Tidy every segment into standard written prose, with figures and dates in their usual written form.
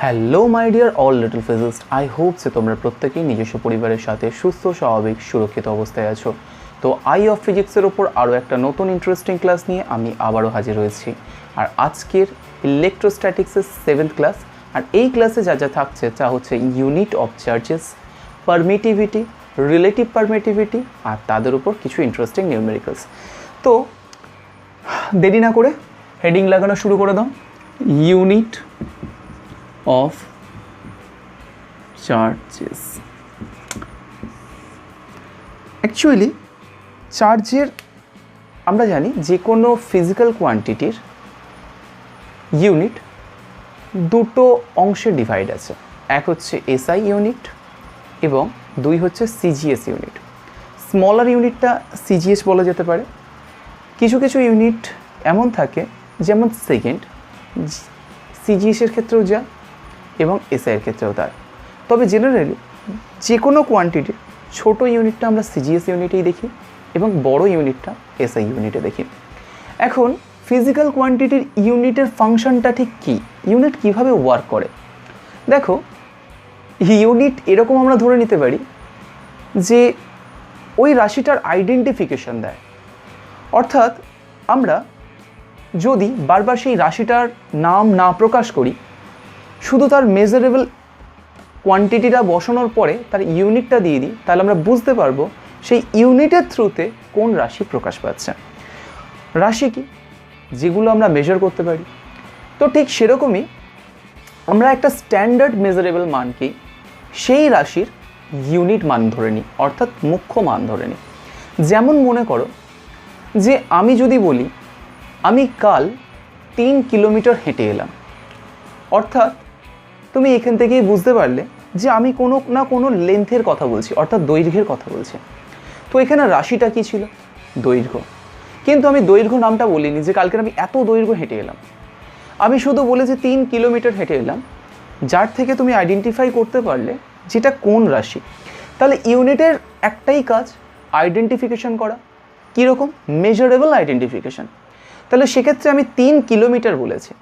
Hello my dear all little physicist, I hope যে তোমরা প্রত্যেকেই নিজস্ব পরিবারের সাথে সুস্থ স্বাভাবিক সুরক্ষিত অবস্থায় আছো। তো আই অফ ফিজিক্সের ওপর আরও একটা নতুন ইন্টারেস্টিং ক্লাস নিয়ে আমি আবারও হাজির হয়েছি। আর আজকের ইলেকট্রোস্ট্যাটিক্সের 7th ক্লাস। আর এই ক্লাসে যা যা থাকছে তা হচ্ছে unit of charges, permittivity, relative permittivity আর তাদের উপর কিছু ইন্টারেস্টিং নিউমেরিক্যালস। তো দেরি না করে হেডিং লাগানো শুরু করে দাও। Unit of charges. অ্যাকচুয়ালি চার্জের আমরা জানি যে কোনো ফিজিক্যাল কোয়ান্টিটির ইউনিট দুটো অংশে ডিভাইড আছে। এক হচ্ছে এসআই ইউনিট এবং দুই হচ্ছে সিজিএস ইউনিট। স্মলার ইউনিটটা সিজিএস বলা যেতে পারে। কিছু কিছু ইউনিট এমন থাকে যেমন সেকেন্ড, সিজিএসের ক্ষেত্রেও যা এবং এসআইয়ের ক্ষেত্রেও তাই। তবে জেনারেলি যে কোনো কোয়ান্টিটির ছোটো ইউনিটটা আমরা সিজিএস ইউনিটেই দেখি এবং বড় ইউনিটটা এসআই ইউনিটে দেখি। এখন ফিজিক্যাল কোয়ান্টিটির ইউনিটের ফাংশনটা ঠিক কী, ইউনিট কিভাবে ওয়ার্ক করে দেখো। ইউনিট এরকম আমরা ধরে নিতে পারি যে ওই রাশিটার আইডেন্টিফিকেশন দেয়। অর্থাৎ আমরা যদি বারবার সেই রাশিটার নাম না প্রকাশ করি, শুধু তার মেজারেবল কোয়ান্টিটিটা বসানোর পরে তার ইউনিটটা দিয়ে দিই, তাহলে আমরা বুঝতে পারবো সেই ইউনিটের থ্রুতে কোন রাশি প্রকাশ পাচ্ছে। রাশি কি, যেগুলো আমরা মেজার করতে পারি। তো ঠিক সেরকমই আমরা একটা স্ট্যান্ডার্ড মেজারেবল মানকে সেই রাশির ইউনিট মান ধরে নিই, অর্থাৎ মুখ্য মান ধরে নিই। যেমন মনে করো যে আমি যদি বলি আমি কাল 3 কিলোমিটার হেঁটে এলাম, অর্থাৎ তুমি এখান থেকেই বুঝতে পারলে যে আমি কোনো না কোনো লেন্থের কথা বলছি, অর্থাৎ দৈর্ঘ্যের কথা বলছি। তো এখানে রাশিটা কী ছিল? দৈর্ঘ্য। কিন্তু আমি দৈর্ঘ্য নামটা বলিনি যে কালকে আমি এত দৈর্ঘ্য হেঁটে এলাম, আমি শুধু বলেছি 3 কিলোমিটার হেঁটে এলাম, যার থেকে তুমি আইডেন্টিফাই করতে পারলে যেটা কোন রাশি। তাহলে ইউনিটের একটাই কাজ, আইডেন্টিফিকেশন করা। কীরকম? Measurable identification. তাহলে সেক্ষেত্রে আমি 3 কিলোমিটার বলেছি,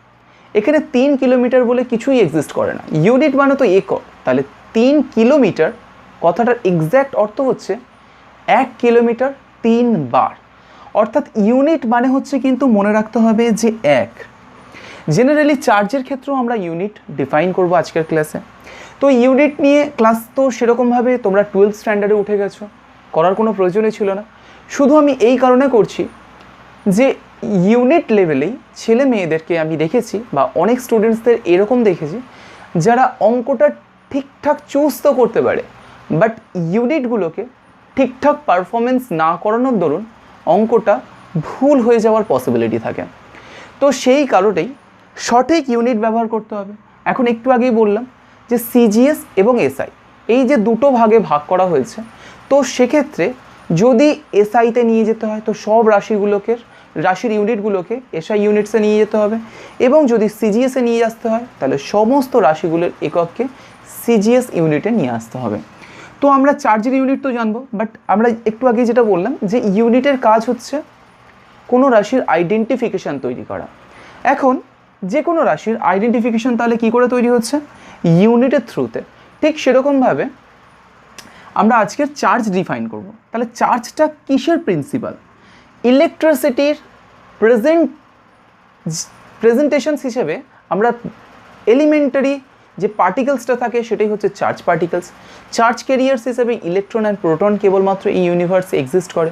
এখানে 3 কিলোমিটার বলে কিছুই এক্সিস্ট করে না, ইউনিট মানে তো একক। তাহলে 3 কিলোমিটার কথাটার এক্স্যাক্ট অর্থ হচ্ছে 1 কিলোমিটার 3 বার। অর্থাৎ ইউনিট মানে হচ্ছে কিন্তু মনে রাখতে হবে যে 1। জেনারেলি চার্জের ক্ষেত্রেও আমরা ইউনিট ডিফাইন করব আজকের ক্লাসে। তো ইউনিট নিয়ে ক্লাস তো সেরকমভাবে তোমরা 12th স্ট্যান্ডার্ডে উঠে গেছো, করার কোনো প্রয়োজনই ছিল না। শুধু আমি এই কারণে করছি যে ইউনিট লেভেলেই ছেলে মেয়েদেরকে আমি দেখেছি বা অনেক স্টুডেন্টসদের এরকম দেখেছি যারা অঙ্কটা ঠিকঠাক চুজ তো করতে পারে, বাট ইউনিটগুলোকে ঠিকঠাক পারফরমেন্স না করানোর দরুন অঙ্কটা ভুল হয়ে যাওয়ার পসিবিলিটি থাকে। তো সেই কারণেই সঠিক ইউনিট ব্যবহার করতে হবে। এখন একটু আগেই বললাম যে সিজিএস এবং এসআই এই যে দুটো ভাগে ভাগ করা হয়েছে, তো সেক্ষেত্রে যদি এসআইতে নিয়ে যেতে হয় তো সব রাশির ইউনিটগুলোকে এসআই ইউনিটসে নিয়ে যেতে হবে, এবং যদি সিজিএসে নিয়ে আসতে হয় তাহলে সমস্ত রাশিগুলোর একককে সিজিএস ইউনিটে নিয়ে আসতে হবে। তো আমরা চার্জের ইউনিট তো জানবো, বাট আমরা একটু আগে যেটা বললাম যে ইউনিটের কাজ হচ্ছে কোনো রাশির আইডেন্টিফিকেশান তৈরি করা। এখন যে কোনো রাশির আইডেন্টিফিকেশান তাহলে কী করে তৈরি হচ্ছে? ইউনিটের থ্রুতে। ঠিক সেরকমভাবে আমরা আজকের চার্জ ডিফাইন করব। তাহলে চার্জটা কিসের প্রিন্সিপাল? ইলেকট্রিসিটির প্রেজেন্টেশনস হিসেবে আমরা এলিমেন্টারি যে পার্টিকেলসটা থাকে সেটাই হচ্ছে চার্জ পার্টিকেলস। চার্জ ক্যারিয়ার্স হিসেবে ইলেকট্রন অ্যান্ড প্রোটন কেবলমাত্র এই ইউনিভার্সে এক্সিস্ট করে।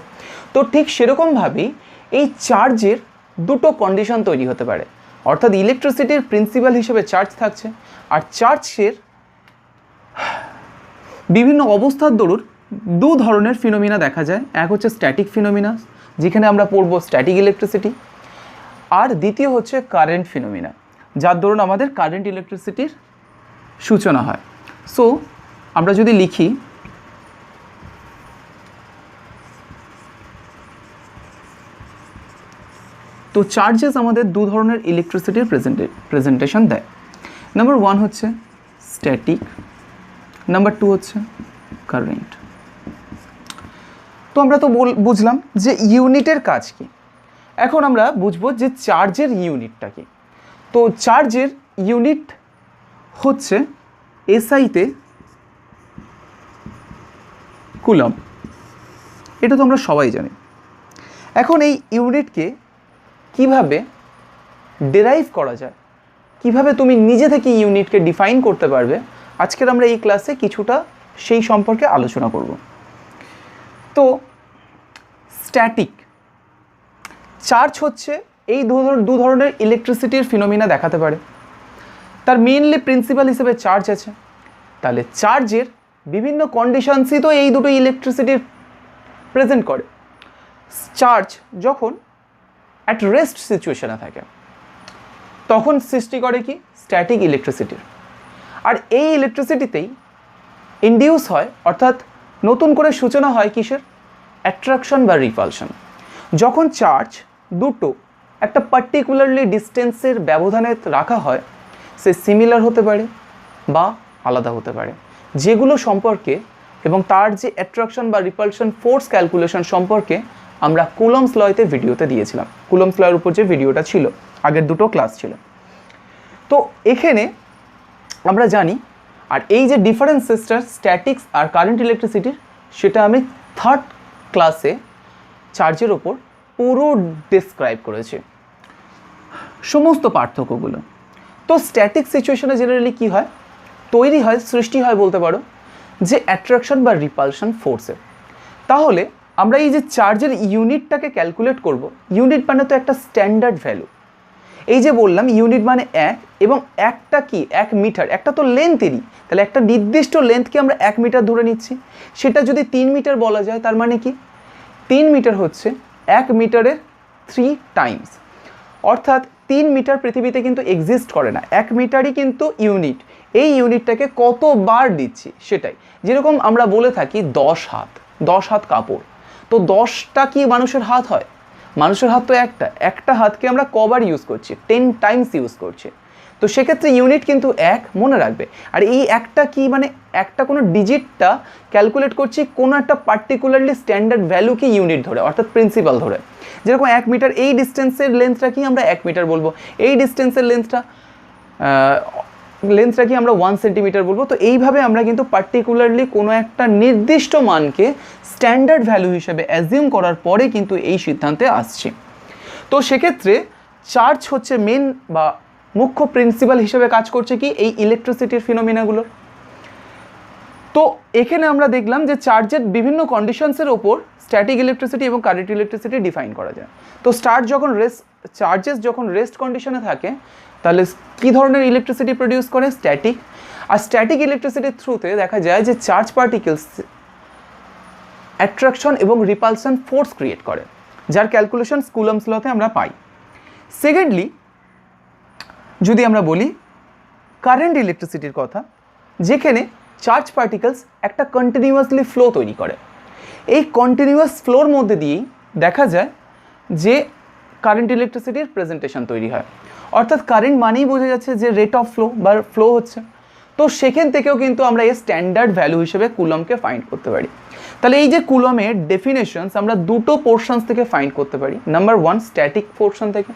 তো ঠিক সেরকমভাবেই এই চার্জের দুটো কন্ডিশন তৈরি হতে পারে, অর্থাৎ ইলেকট্রিসিটির প্রিন্সিপাল হিসেবে চার্জ থাকছে, আর চার্জের বিভিন্ন অবস্থার দরুন দু ধরনের ফিনোমিনা দেখা যায়। এক হচ্ছে স্ট্যাটিক ফিনোমিনা, যেখানে আমরা পড়ব স্ট্যাটিক ইলেকট্রিসিটি, আর দ্বিতীয় হচ্ছে কারেন্ট ফিনোমিনা, যার দরুন আমাদের কারেন্ট ইলেকট্রিসিটির সূচনা হয়। সো আমরা যদি লিখি তো চার্জেস আমাদের দু ধরনের ইলেকট্রিসিটির প্রেজেন্টেশন দেয়। নাম্বার 1 হচ্ছে স্ট্যাটিক, নাম্বার 2 হচ্ছে কারেন্ট। তো আমরা তো বুঝলাম যে ইউনিটের কাজ কি। এখন আমরা বুঝবো যে চার্জের ইউনিটটা কি। তো চার্জের ইউনিট হচ্ছে এসআইতে কুলম, এটা তো আমরা সবাই জানি। এখন এই ইউনিটকে কিভাবে ডেরাইভ করা যায়, কিভাবে তুমি নিজে থেকে ইউনিটকে ডিফাইন করতে পারবে, আজকের আমরা এই ক্লাসে কিছুটা সেই সম্পর্কে আলোচনা করব। তো স্ট্যাটিক চার্জ হচ্ছে এই দু ধরনের ইলেকট্রিসিটির ফিনোমিনা দেখাতে পারে। তার মেইনলি প্রিন্সিপাল হিসেবে চার্জ আছে। তাহলে চার্জের বিভিন্ন কন্ডিশনসই তো এই দুটো ইলেকট্রিসিটির প্রেজেন্ট করে। চার্জ যখন অ্যাট রেস্ট সিচুয়েশনে থাকে তখন সৃষ্টি করে কি স্ট্যাটিক ইলেকট্রিসিটির। আর এই ইলেকট্রিসিটিতেই ইনডিউস হয়, অর্থাৎ নতুন করে সূচনা হয় কিসের, অ্যাট্রাকশন বা রিপালশন। যখন চার্জ দুটো একটা পার্টিকুলারলি ডিস্টেন্সের ব্যবধানে রাখা হয়, সে সিমিলার হতে পারে বা আলাদা হতে পারে, যেগুলো সম্পর্কে এবং তার যে অ্যাট্রাকশন বা রিপালশন ফোর্স ক্যালকুলেশন সম্পর্কে আমরা কুলম্বস লতে ভিডিওতে দিয়েছিলাম। কুলম্বস লয়ের উপর যে ভিডিওটা ছিল, আগের দুটো ক্লাস ছিল। তো এখানে আমরা জানি, আর এই যে ডিফারেন্সেসটা স্ট্যাটিক্স আর কারেন্ট ইলেকট্রিসিটির, সেটা আমি থার্ড ক্লাসে চার্জের ওপর পুরো ডিসক্রাইব করেছি, সমস্ত পার্থক্যগুলো। তো স্ট্যাটিক সিচুয়েশনে জেনারেলি কী হয়, তৈরি হয়, সৃষ্টি হয় বলতে পারো, যে অ্যাট্রাকশন বা রিপালশন ফোর্সের। তাহলে আমরা এই যে চার্জের ইউনিটটাকে ক্যালকুলেট করব, ইউনিট মানে তো একটা স্ট্যান্ডার্ড ভ্যালু। এই যে বললাম ইউনিট মানে এক, এবং একটা কি 1 মিটার, একটা তো লেন্থেরই, তাহলে একটা নির্দিষ্ট লেন্থকে আমরা 1 মিটার ধরে নিচ্ছি। সেটা যদি 3 মিটার বলা যায়, তার মানে কি 3 মিটার হচ্ছে 1 মিটারের 3 টাইমস। অর্থাৎ 3 মিটার পৃথিবীতে কিন্তু এক্সিস্ট করে না, 1 মিটারই কিন্তু ইউনিট। এই ইউনিটটাকে কতবার দিচ্ছি সেটাই। যেরকম আমরা বলে থাকি 10 হাত কাপড়, তো 10টা কি মানুষের হাত হয়? মানুষের হাত তো একটা হাতকে আমরা কবার ইউজ করছি, 10 টাইমস ইউজ করছি। তো সেক্ষেত্রে ইউনিট কিন্তু 1, মনে রাখবে। আর এই একটা কি মানে একটা কোনো ডিজিটটা ক্যালকুলেট করছি কোনো একটা পার্টিকুলারলি স্ট্যান্ডার্ড ভ্যালুকে ইউনিট ধরে, অর্থাৎ প্রিন্সিপাল ধরে। যেরকম 1 মিটার, এই ডিস্টেন্সের লেন্থটা কি আমরা 1 মিটার বলবো, এই ডিস্টেন্সের লেন্থটা কি আমরা 1 সেন্টিমিটার বলবো। তো এইভাবে আমরা কিন্তু পার্টিকুলারলি কোনো একটা নির্দিষ্ট মানকে স্ট্যান্ডার্ড ভ্যালু হিসেবে অ্যাজিউম করার পরে কিন্তু এই সিদ্ধান্তে আসছি। তো সেক্ষেত্রে চার্জ হচ্ছে মেন বা মুখ্য প্রিন্সিপাল হিসেবে কাজ করছে কি এই ইলেকট্রিসিটির ফিনোমিনাগুলো। তো এখানে আমরা দেখলাম যে চার্জের বিভিন্ন কন্ডিশনসের ওপর স্ট্যাটিক ইলেকট্রিসিটি এবং কারেন্ট ইলেকট্রিসিটি ডিফাইন করা যায়। তো চার্জেস যখন রেস্ট কন্ডিশনে থাকে, তাহলে কী ধরনের ইলেকট্রিসিটি প্রডিউস করে, স্ট্যাটিক। আর স্ট্যাটিক ইলেকট্রিসিটির থ্রুতে দেখা যায় যে চার্জ পার্টিকেলস অ্যাট্রাকশন এবং রিপালশন ফোর্স ক্রিয়েট করে, যার ক্যালকুলেশন কুলম্বস লতে আমরা পাই। সেকেন্ডলি যদি আমরা বলি কারেন্ট ইলেকট্রিসিটির কথা, যেখানে চার্জ পার্টিকেলস একটা কন্টিনিউয়াসলি ফ্লো তৈরি করে, এই কন্টিনিউয়াস ফ্লোর মধ্যে দিয়েই দেখা যায় যে কারেন্ট ইলেকট্রিসিটির প্রেজেন্টেশন তৈরি হয়। অর্থাৎ কারেন্ট মানেই বোঝা যাচ্ছে যে রেট অফ ফ্লো বা ফ্লো হচ্ছে। তো সেখান থেকেও কিন্তু আমরা এই স্ট্যান্ডার্ড ভ্যালু হিসেবে কুলমকে ফাইন্ড করতে পারি। তাহলে এই যে কুলমের ডেফিনেশনস আমরা দুটো পোর্শনস থেকে ফাইন্ড করতে পারি, নাম্বার 1 স্ট্যাটিক পোর্শন থেকে,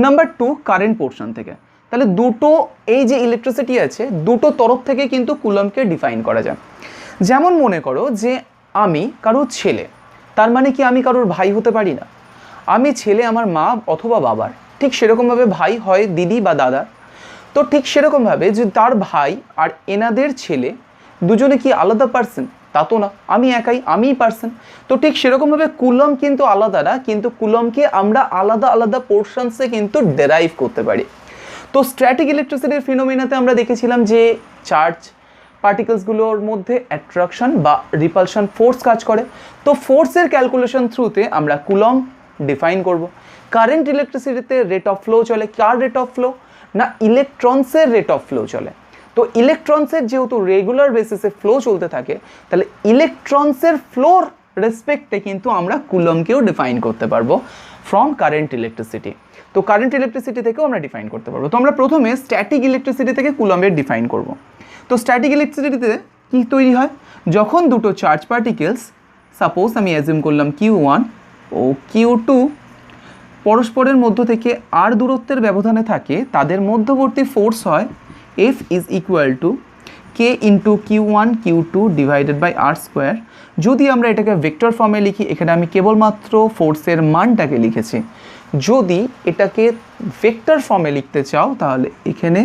নাম্বার 2 কারেন্ট পোর্শন থেকে। তাহলে দুটো এই যে ইলেকট্রিসিটি আছে দুটো তরফ থেকে কিন্তু কুলমকে ডিফাইন করা যায়। যেমন মনে করো যে আমি কারোর ছেলে, তার মানে কি আমি কারোর ভাই হতে পারি না? আমি ছেলে আমার মা অথবা বাবার, ঠিক সেরকমভাবে ভাই হয় দিদি বা দাদা। তো ঠিক সেরকমভাবে যে তার ভাই আর এনাদের ছেলে দুজনে কি আলাদা পার্সন? তা তো না, আমি একাই, আমিই পার্সন। তো ঠিক সেরকমভাবে কুলম কিন্তু আলাদা না, কিন্তু কুলমকে আমরা আলাদা আলাদা পোর্শনসে কিন্তু ডেরাইভ করতে পারি। তো স্ট্যাটিক ইলেকট্রিসিটির ফিনোমিনাতে আমরা দেখেছিলাম যে চার্জ পার্টিকেলসগুলোর মধ্যে অ্যাট্রাকশন বা রিপালশন ফোর্স কাজ করে। তো ফোর্সের ক্যালকুলেশন থ্রুতে আমরা কুলম ডিফাইন করব। কারেন্ট ইলেকট্রিসিটিতে রেট অফ ফ্লো চলে, কার রেট অফ ফ্লো না ইলেকট্রনসের রেট অফ ফ্লো চলে। তো ইলেকট্রনসের যেহেতু রেগুলার বেসিসে ফ্লো চলতে থাকে, তাহলে ইলেকট্রনসের ফ্লোর রেসপেক্টে কিন্তু আমরা কুলমকেও ডিফাইন করতে পারবো ফ্রম কারেন্ট ইলেকট্রিসিটি। তো কারেন্ট ইলেকট্রিসিটি থেকেও আমরা ডিফাইন করতে পারবো। তো আমরা প্রথমে স্ট্যাটিক ইলেকট্রিসিটি থেকে কুলমের ডিফাইন করব। তো স্ট্যাটিক ইলেকট্রিসিটিতে কী তৈরি হয়, যখন দুটো চার্জ পার্টিকেলস, সাপোজ আমি অ্যাজিউম করলাম Q1 ও Q2 পরস্পরের মধ্য থেকে আর দূরত্বের ব্যবধানে থাকে, তাদের মধ্যবর্তী ফোর্স হয় F is equal to K into Q1 Q2 divided by R square. যদি আমরা এটাকে ভেক্টর ফর্মে লিখি, এখানে আমি কেবলমাত্র ফোর্সের মানটাকে লিখেছি। যদি এটাকে ভেক্টর ফর্মে লিখতে চাও তাহলে এখানে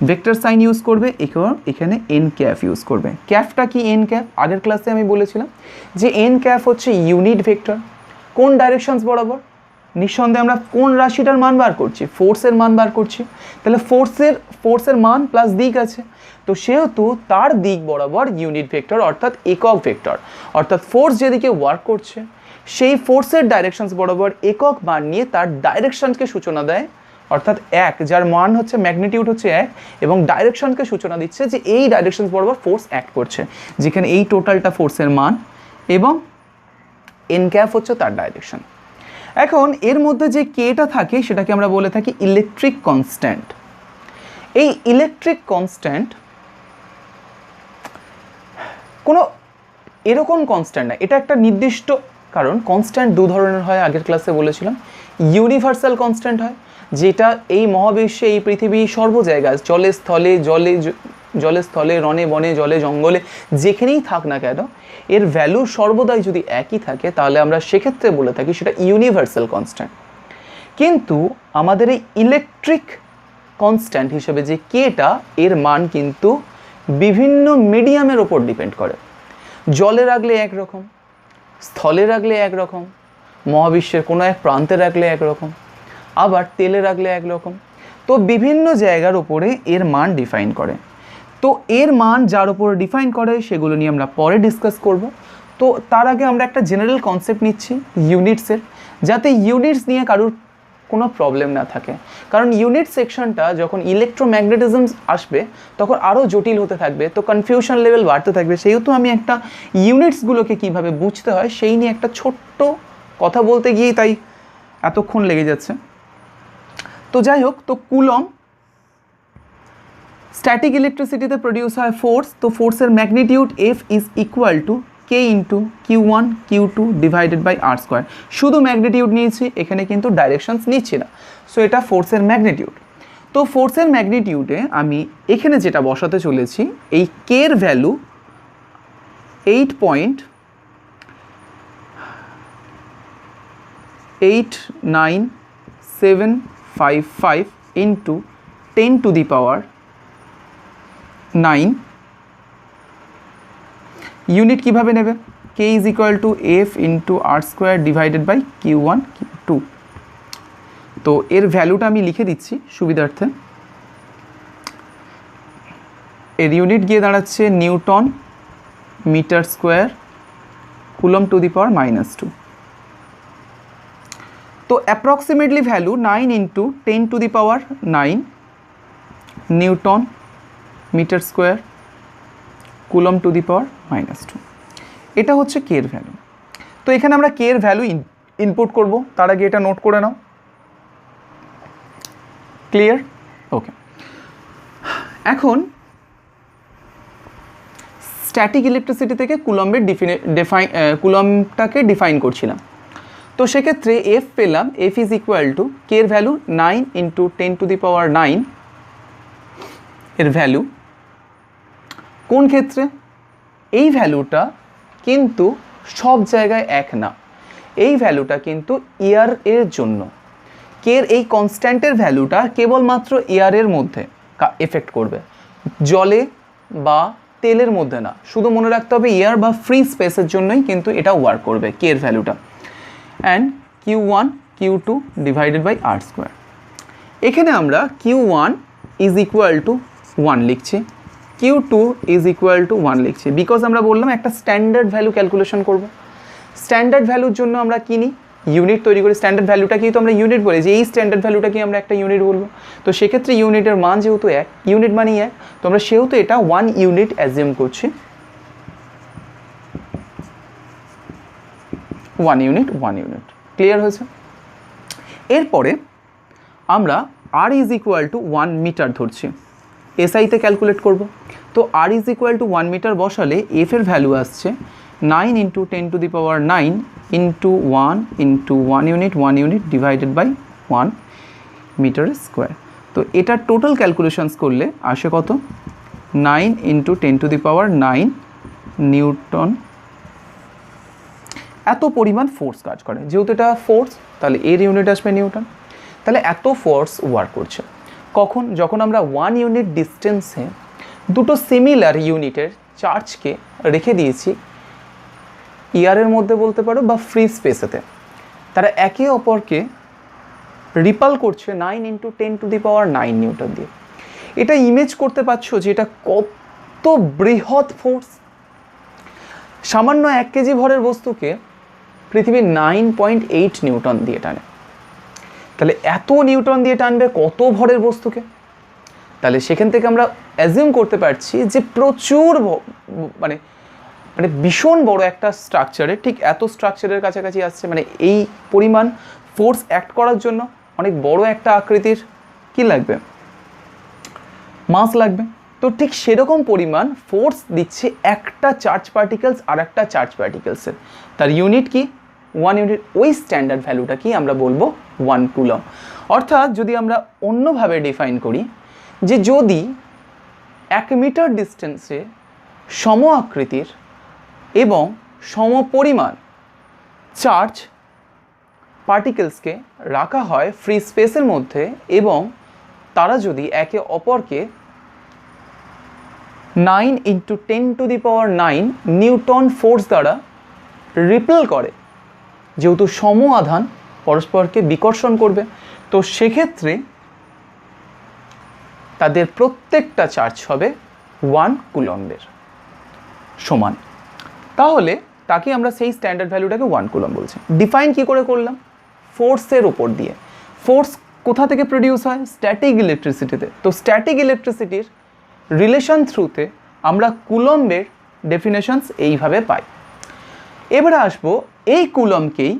ভেক্টর সাইন ইউজ করবে, এখানে এন ক্যাফ ইউজ করবে। ক্যাফটা কি? এন ক্যাফ আগের ক্লাসে আমি বলেছিলাম যে এন ক্যাফ হচ্ছে ইউনিট ভেক্টর। কোন ডাইরেকশনস বরাবর? নিঃসন্দেহে আমরা কোন রাশিটার মান বার করছি? ফোর্সের মান বার করছি। তাহলে ফোর্সের মান প্লাস দিক আছে, তো সেহেতু তার দিক বরাবর ইউনিট ভেক্টর অর্থাৎ একক ভেক্টর। অর্থাৎ ফোর্স যেদিকে ওয়ার্ক করছে সেই ফোর্সের ডাইরেকশনস বরাবর একক মান নিয়ে তার ডাইরেকশনকে সূচনা দেয়, অর্থাৎ এক, যার মান হচ্ছে ম্যাগনিটিউড হচ্ছে এক, এবং ডাইরেকশনকে সূচনা দিচ্ছে যে এই ডাইরেকশনস বরাবর ফোর্স অ্যাক্ট করছে, যেখানে এই টোটালটা ফোর্সের মান এবং এন ক্যাপ হচ্ছে তার ডাইরেকশন। এখন এর মধ্যে যে কেটা থাকে সেটাকে আমরা বলে থাকি ইলেকট্রিক কনস্ট্যান্ট। এই ইলেকট্রিক কনস্ট্যান্ট কোনো এরকম কনস্ট্যান্ট না, এটা একটা নির্দিষ্ট, কারণ কনস্ট্যান্ট দু ধরনের হয়, আগের ক্লাসে বলেছিলাম। ইউনিভার্সাল কনস্ট্যান্ট হয়, যেটা এই মহাবিশ্বে, এই পৃথিবী সর্ব জায়গায়, জলে স্থলে রণে বনে জলে জঙ্গলে যেখানেই থাক না কেন, এর ভ্যালু সর্বদাই যদি একই থাকে তাহলে আমরা সেক্ষেত্রে বলে থাকি সেটা ইউনিভার্সাল কনস্ট্যান্ট। কিন্তু আমাদের এই ইলেকট্রিক কনস্ট্যান্ট হিসেবে যে কেটা, এর মান কিন্তু বিভিন্ন মিডিয়ামের ওপর ডিপেন্ড করে। জলে রাখলে একরকম, স্থলে রাখলে একরকম, মহাবিশ্বের কোনো এক প্রান্তে রাখলে একরকম, আবার তেলে রাখলে একরকম। তো বিভিন্ন জায়গার উপরে এর মান ডিফাইন করে। তো এর মান যার উপরে ডিফাইন করে সেগুলো নিয়ে আমরা পরে ডিসকাস করব। তো তার আগে আমরা একটা জেনারেল কনসেপ্ট নিচ্ছি ইউনিটসের, যাতে ইউনিটস নিয়ে কারোর কোনো প্রবলেম না থাকে। কারণ ইউনিট সেকশনটা যখন ইলেকট্রোম্যাগনেটিজম আসবে তখন আরও জটিল হতে থাকবে, তো কনফিউশন লেভেল বাড়তে থাকবে। সেহেতু আমি একটা ইউনিটসগুলোকে কীভাবে বুঝতে হয় সেই নিয়ে একটা ছোট্ট কথা বলতে গিয়েই তাই এতক্ষণ লেগে যাচ্ছে। তো যাই হোক, তো কুলম স্ট্যাটিক ইলেকট্রিসিটিতে প্রডিউস হয় ফোর্স, তো ফোর্সের magnitude F is equal to K into Q1 Q2 divided by R square. শুধু ম্যাগনিটিউড নিয়েছি, এখানে কিন্তু ডাইরেকশনস নিচ্ছি না। সো এটা ফোর্সের ম্যাগনিটিউড। তো ফোর্সের ম্যাগনিটিউডে আমি এখানে যেটা বসাতে চলেছি, এই কের value 8.89755 into 10 to the power 9 unit কীভাবে নেবে? K is equal to F into R square divided by Q1 Q2। তো এর ভ্যালুটা আমি লিখে দিচ্ছি সুবিধার্থে। এর ইউনিট গিয়ে দাঁড়াচ্ছে newton metre square coulomb to the power -2। তো approximately value 9 into 10 to the power 9 newton metre square coulomb to the power -2। এটা হচ্ছে কে এর ভ্যালু। তো এখানে আমরা কে এর ভ্যালু ইনপুট করব, তার আগে এটা নোট করে নাও। ক্লিয়ার? ওকে। এখন স্ট্যাটিক ইলেকট্রিসিটি থেকে কুলমটাকে ডিফাইন করছিলাম। তো সেক্ষেত্রে এফ পেলাম, এফ ইজ ইকুয়াল টু কে এর value 9 into 10 to the power 9 এর ভ্যালু। কোন ক্ষেত্রে? এই ভ্যালুটা কিন্তু সব জায়গায় এক না, এই ভ্যালুটা কিন্তু এয়ার এর জন্য। কের এই কনস্ট্যান্টের ভ্যালুটা কেবলমাত্র এয়ারের মধ্যে এফেক্ট করবে, জলে বা তেলের মধ্যে না। শুধু মনে রাখতে হবে এয়ার বা ফ্রি স্পেসের জন্যই কিন্তু এটা ওয়ার্ক করবে কের ভ্যালুটা। And Q1 Q2 divided by R square. এখানে আমরা Q1 ইজ ইকুয়াল টু 1 লিখছি, Q2 ইজ ইকুয়াল টু 1 লিখছি, বিকজ আমরা বললাম একটা স্ট্যান্ডার্ড ভ্যালু ক্যালকুলেশন করব। স্ট্যান্ডার্ড ভ্যালুর জন্য আমরা কী নিই? ইউনিট তৈরি করি। স্ট্যান্ডার্ড ভ্যালুটাকেই তো আমরা ইউনিট বলি, যে এই স্ট্যান্ডার্ড ভ্যালুটাকে আমরা একটা ইউনিট বলবো। তো সেক্ষেত্রে ইউনিটের মান যেহেতু এক, ইউনিট মানেই এক, তো আমরা সেহেতু এটা 1 ইউনিট অ্যাজিউম করছি। 1 ইউনিট। ক্লিয়ার হয়েছে? এরপরে আমরা R is equal to 1 metre ধরছি, এসআইতে ক্যালকুলেট করব। তো R is equal to 1 metre বসালে এফ এর ভ্যালু আসছে 9 into 10 to the power 9 into 1 into 1 unit divided by 1 metre square. তো এটা টোটাল ক্যালকুলেশনস করলে আসে কত 9 ইন্টু 10⁹ নিউটন। এত পরিমাণ ফোর্স কাজ করে, যেহেতু এটা ফোর্স তাহলে এর ইউনিট আসবে নিউটন। তাহলে এত ফোর্স ওয়ার্ক করছে কখন, যখন আমরা 1 ইউনিট ডিস্টেন্সে দুটো সিমিলার ইউনিটের চার্জকে রেখে দিয়েছি এয়ারের মধ্যে বলতে পারো বা ফ্রি স্পেসেতে, তারা একে অপরকে রিপাল করছে 9 ইন্টু 10⁹ নিউটন দিয়ে। এটা ইমেজ করতে পারছো যে এটা কত বৃহৎ ফোর্স। সামান্য 1 কেজি ভরের বস্তুকে পৃথিবী 9.8 নিউটন দিয়ে টানে, তাহলে এত নিউটন দিয়ে টানবে কত ভরের বস্তুকে। তাহলে সেখান থেকে আমরা অ্যাজিউম করতে পারছি যে প্রচুর মানে মানে ভীষণ বড় একটা স্ট্রাকচারে, ঠিক এত স্ট্রাকচারের কাছাকাছি আসছে, মানে এই পরিমাণ ফোর্স অ্যাক্ট করার জন্য অনেক বড় একটা আকৃতির কি লাগবে, মাস লাগবে। তো ঠিক সেরকম পরিমাণ ফোর্স দিচ্ছে একটা চার্জ পার্টিকেলস আর একটা চার্জ পার্টিকেলসের। তার ইউনিট কি 1 ইউনিট, ওই স্ট্যান্ডার্ড ভ্যালুটা কি আমরা বলবো 1 কুলম। অর্থাৎ যদি আমরা অন্যভাবে ডিফাইন করি যে যদি 1 মিটার ডিস্টেন্সে সম আকৃতির এবং সমপরিমাণ চার্জ পার্টিকেলসকে রাখা হয় ফ্রি স্পেসের মধ্যে এবং তারা যদি একে অপরকে 9 ইন্টু 10⁹ নিউটন ফোর্স দ্বারা রিপেল করে, যেহেতু সম আধান পরস্পরকে বিকর্ষণ করবে, তো সেক্ষেত্রে তাদের প্রত্যেকটা চার্জ হবে 1 কুলম্বের সমান। তাহলে তাকে আমরা সেই স্ট্যান্ডার্ড ভ্যালুটাকে 1 কুলম বলছি। ডিফাইন কি করে করলাম, ফোর্সের ওপর দিয়ে। ফোর্স কোথা থেকে প্রডিউস হয়, স্ট্যাটিক ইলেকট্রিসিটিতে। তো স্ট্যাটিক ইলেকট্রিসিটির রিলেশন থ্রুতে আমরা কুলম্বের ডেফিনেশনস এইভাবে পাই। এবারে আসবো এই কুলমকেই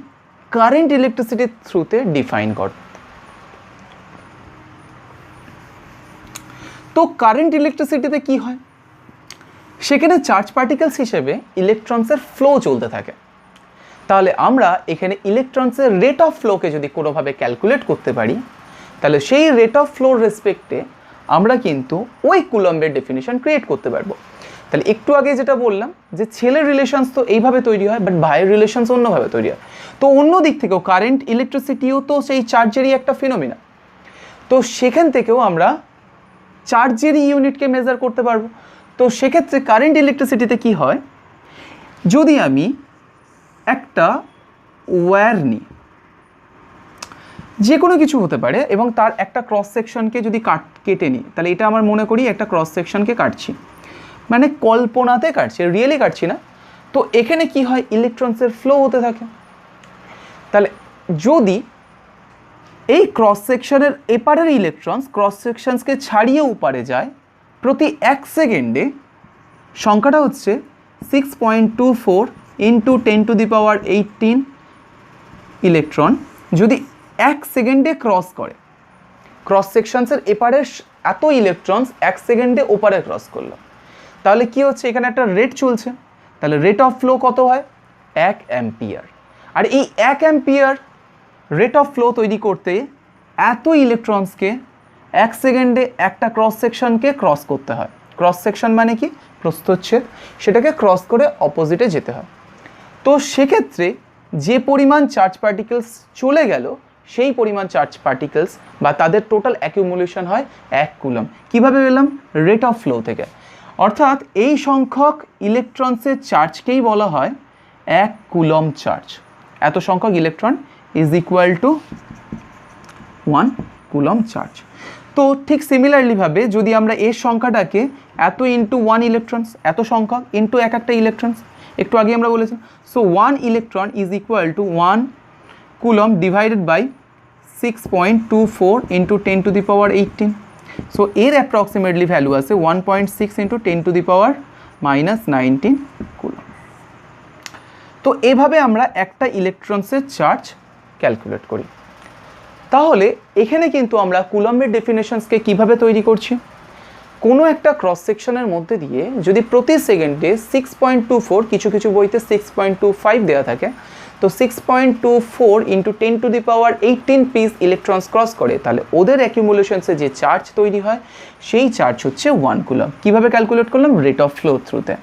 কারেন্ট ইলেকট্রিসিটির থ্রুতে ডিফাইন করতে। তো কারেন্ট ইলেকট্রিসিটিতে কি হয়, সেখানে চার্জ পার্টিকেলস হিসেবে ইলেকট্রনসের ফ্লো চলতে থাকে। তাহলে আমরা এখানে ইলেকট্রনসের রেট অফ ফ্লোকে যদি কোনোভাবে ক্যালকুলেট করতে পারি, তাহলে সেই রেট অফ ফ্লোর রেসপেক্টে আমরা কিন্তু ওই কুলম্বের ডেফিনেশন ক্রিয়েট করতে পারবো। তাহলে একটু আগে যেটা বললাম যে ছেলের রিলেশনস তো এইভাবে তৈরি হয়, বাট ভাইয়ের রিলেশনস অন্যভাবে তৈরি হয়। তো অন্য দিক থেকেও কারেন্ট ইলেকট্রিসিটিও তো সেই চার্জেরই একটা ফিনোমিনা। তো সেখান থেকেও আমরা চার্জেরই ইউনিটকে মেজার করতে পারবো। তো সেক্ষেত্রে কারেন্ট ইলেকট্রিসিটিতে কি হয়, যদি আমি একটা ওয়্যার নিই, যে কোনো কিছু হতে পারে, এবং তার একটা ক্রস সেকশনকে যদি কেটে নিই, তাহলে এটা আমার মনে করি একটা ক্রস সেকশনকে কাটছি, মানে কল্পনাতে কাটছি, রিয়েলি কাটছি না। তো এখানে কি হয়, ইলেকট্রনসের ফ্লো হতে থাকে। তাহলে যদি এই ক্রস সেকশনের এপারের ইলেকট্রনস ক্রস সেকশনসকে ছাড়িয়ে উপারে যায়, প্রতি 1 সেকেন্ডে সংখ্যাটা হচ্ছে 6.24 ইন্টু 10⁻18 ইলেকট্রন যদি 1 সেকেন্ডে ক্রস করে। ক্রস সেকশনসের এপারের এত ইলেকট্রনস 1 সেকেন্ডে ওপারে ক্রস করলো, তাহলে কি হচ্ছে, এখানে একটা রেট চলছে। তাহলে রেট অফ ফ্লো কত হয়, 1 অ্যাম্পিয়ার। আর এই 1 অ্যাম্পিয়ার রেট অফ ফ্লো তৈরি করতে এত ইলেকট্রনসকে 1 সেকেন্ডে একটা ক্রস সেকশনকে ক্রস করতে হয়। ক্রস সেকশন মানে কি, প্রস্থচ্ছেদ, সেটাকে ক্রস করে অপোজিটে যেতে হয়। তো সেক্ষেত্রে যে পরিমাণ চার্জ পার্টিকেলস চলে গেল, সেই পরিমাণ চার্জ পার্টিকেলস বা তাদের টোটাল অ্যাকিউমুলেশন হয় 1 কুলম। কীভাবে পেলাম, রেট অফ ফ্লো থেকে। অর্থাৎ এই সংখ্যক ইলেকট্রনসের চার্জকেই বলা হয় 1 কুলম চার্জ। এত সংখ্যক ইলেকট্রন ইজ ইকুয়াল টু 1 কুলম চার্জ। তো ঠিক সিমিলারলিভাবে যদি আমরা এর সংখ্যাটাকে এত ইন্টু 1 ইলেকট্রনস, এত সংখ্যক ইন্টু একটা ইলেকট্রনস, একটু আগে আমরা বলেছি, so 1 electron is equal to 1 coulomb divided by 6.24 into 10⁻18। So এর অ্যাপ্রক্সিমেটলি ভ্যালু আছে 1.6 ইন্টু 10⁻−19 কুলম। তো এভাবে আমরা একটা ইলেকট্রনসের চার্জ ক্যালকুলেট করি। তাহলে এখানে কিন্তু আমরা কুলম্বের ডেফিনেশনসকে কিভাবে তৈরি করছি, কোনো একটা ক্রস সেকশনের মধ্যে দিয়ে যদি প্রতি সেকেন্ডে 6.24, কিছু কিছু বইতে 6.25 দেওয়া থাকে, তো 6.24 ইন্টু 10⁻18 পিস ইলেকট্রনস ক্রস করে, তাহলে ওদের অ্যাকিউমুলেশনসে যে চার্জ তৈরি হয় সেই চার্জ হচ্ছে 1 কুলম। কীভাবে ক্যালকুলেট করলাম? রেট অফ ফ্লো থ্রুতে।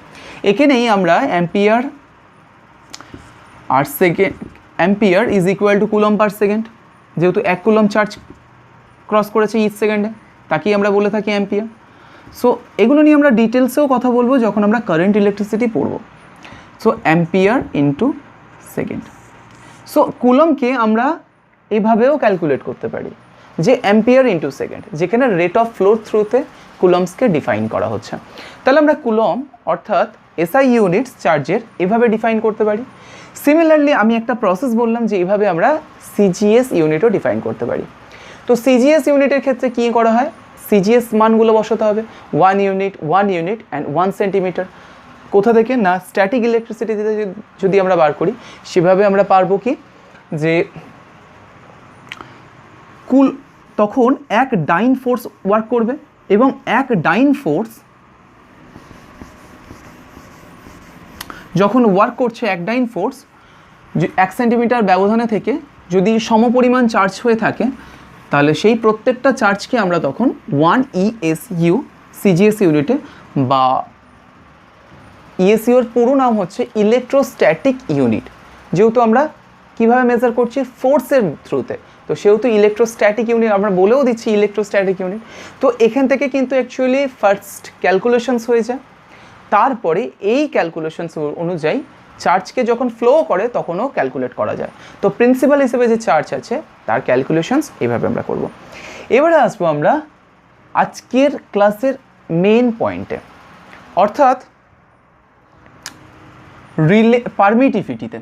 এখানেই আমরা অ্যাম্পিয়ার আর second, ampere is equal to coulomb per second, যেহেতু 1 কুলম চার্জ ক্রস করেছে ইচ সেকেন্ডে, তাকেই আমরা বলে থাকি অ্যাম্পিয়ার। সো এগুলো নিয়ে আমরা ডিটেলসেও কথা বলবো যখন আমরা কারেন্ট ইলেকট্রিসিটি পড়ব। So ampere into second. So কুলমকে আমরা এইভাবেও ক্যালকুলেট করতে পারি যে অ্যাম্পিয়ার ইন্টু সেকেন্ড, যেখানে রেট অফ ফ্লো থ্রুতে কুলমসকে ডিফাইন করা হচ্ছে। তাহলে আমরা কুলম অর্থাৎ এসআই ইউনিটস চার্জের এভাবে ডিফাইন করতে পারি। সিমিলারলি আমি একটা প্রসেস বললাম যে এইভাবে আমরা সিজিএস ইউনিটও ডিফাইন করতে পারি। তো সিজিএস ইউনিটের ক্ষেত্রে কী করা হয়? সিজিএস মানগুলো বসাতে হবে 1 ইউনিট অ্যান্ড 1 সেন্টিমিটার। কোথা থেকে? না, স্ট্যাটিক ইলেকট্রিসিটিতে যদি আমরা বার করি সেভাবে আমরা পারবো কি যে তখন এক ডাইন ফোর্স ওয়ার্ক করবে এবং এক ডাইন ফোর্স যখন ওয়ার্ক করছে, এক ডাইন ফোর্স 1 সেন্টিমিটার ব্যবধানে থেকে যদি সমপরিমাণ চার্জ হয়ে থাকে, তাহলে সেই প্রত্যেকটা চার্জকে আমরা তখন 1 ESU সিজিএস ইউনিটে, বা ইএসইউর পুরো নাম হচ্ছে ইলেকট্রোস্ট্যাটিক ইউনিট। যেহেতু আমরা কিভাবে মেজার করছি? ফোর্সের থ্রুতে, তো সেহেতু ইলেকট্রোস্ট্যাটিক ইউনিট আমরা বলেও দিচ্ছি ইলেকট্রোস্ট্যাটিক ইউনিট। তো এখান থেকে কিন্তু অ্যাকচুয়ালি ফার্স্ট ক্যালকুলেশনস হয়ে যায়, তারপরে এই ক্যালকুলেশনস অনুযায়ী চার্জকে যখন ফ্লো করে তখনও ক্যালকুলেট করা যায়। তো প্রিন্সিপাল হিসেবে যে চার্জ আছে তার ক্যালকুলেশনস এইভাবে আমরা করব। এবারে আসবো আমরা আজকের ক্লাসের মেন পয়েন্টে, অর্থাৎ পারমিটিভিটিতে।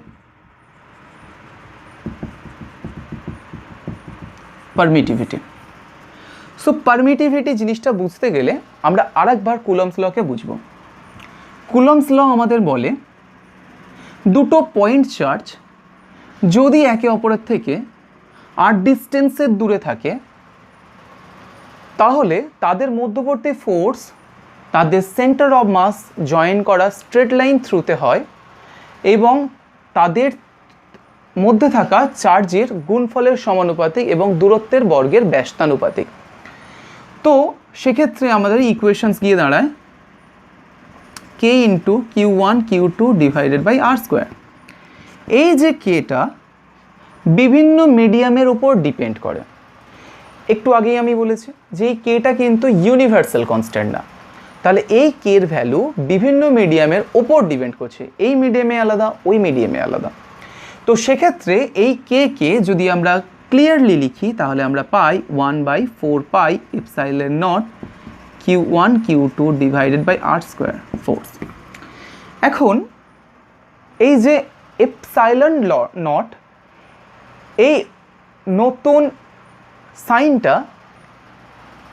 সো পারমিটিভিটি জিনিসটা বুঝতে গেলে আমরা আরেকবার কুলম্বস লকে বুঝব। কুলম্বস ল আমাদের বলে দুটো পয়েন্ট চার্জ যদি একে অপরের থেকে r ডিস্টেন্সের দূরে থাকে, তাহলে তাদের মধ্যবর্তী ফোর্স তাদের সেন্টার অফ মাস জয়েন করা স্ট্রেট লাইন থ্রুতে হয় এবং তাদের মধ্যে থাকা চার্জের গুণফলের সমানুপাতিক এবং দূরত্বের বর্গের ব্যস্তানুপাতিক। তো সেক্ষেত্রে আমাদের ইকুয়েশনস গিয়ে দাঁড়ায় k into Q1 Q2 divided by r square. এই যে কেটা বিভিন্ন মিডিয়ামের উপর ডিপেন্ড করে। একটু আগেই আমি বলেছি যে এই কেটা কিন্তু ইউনিভার্সাল কনস্ট্যান্ট না, তাহলে এই কের ভ্যালু বিভিন্ন মিডিয়ামের ওপর ডিপেন্ড করছে, এই মিডিয়ামে আলাদা, ওই মিডিয়ামে আলাদা। তো সেক্ষেত্রে এই কে যদি আমরা ক্লিয়ারলি লিখি তাহলে আমরা পাই 1/4 pi epsilon naught Q1 Q2 divided by r square force. এখন এই যে এপসাইলন নট, এই নতুন সাইনটা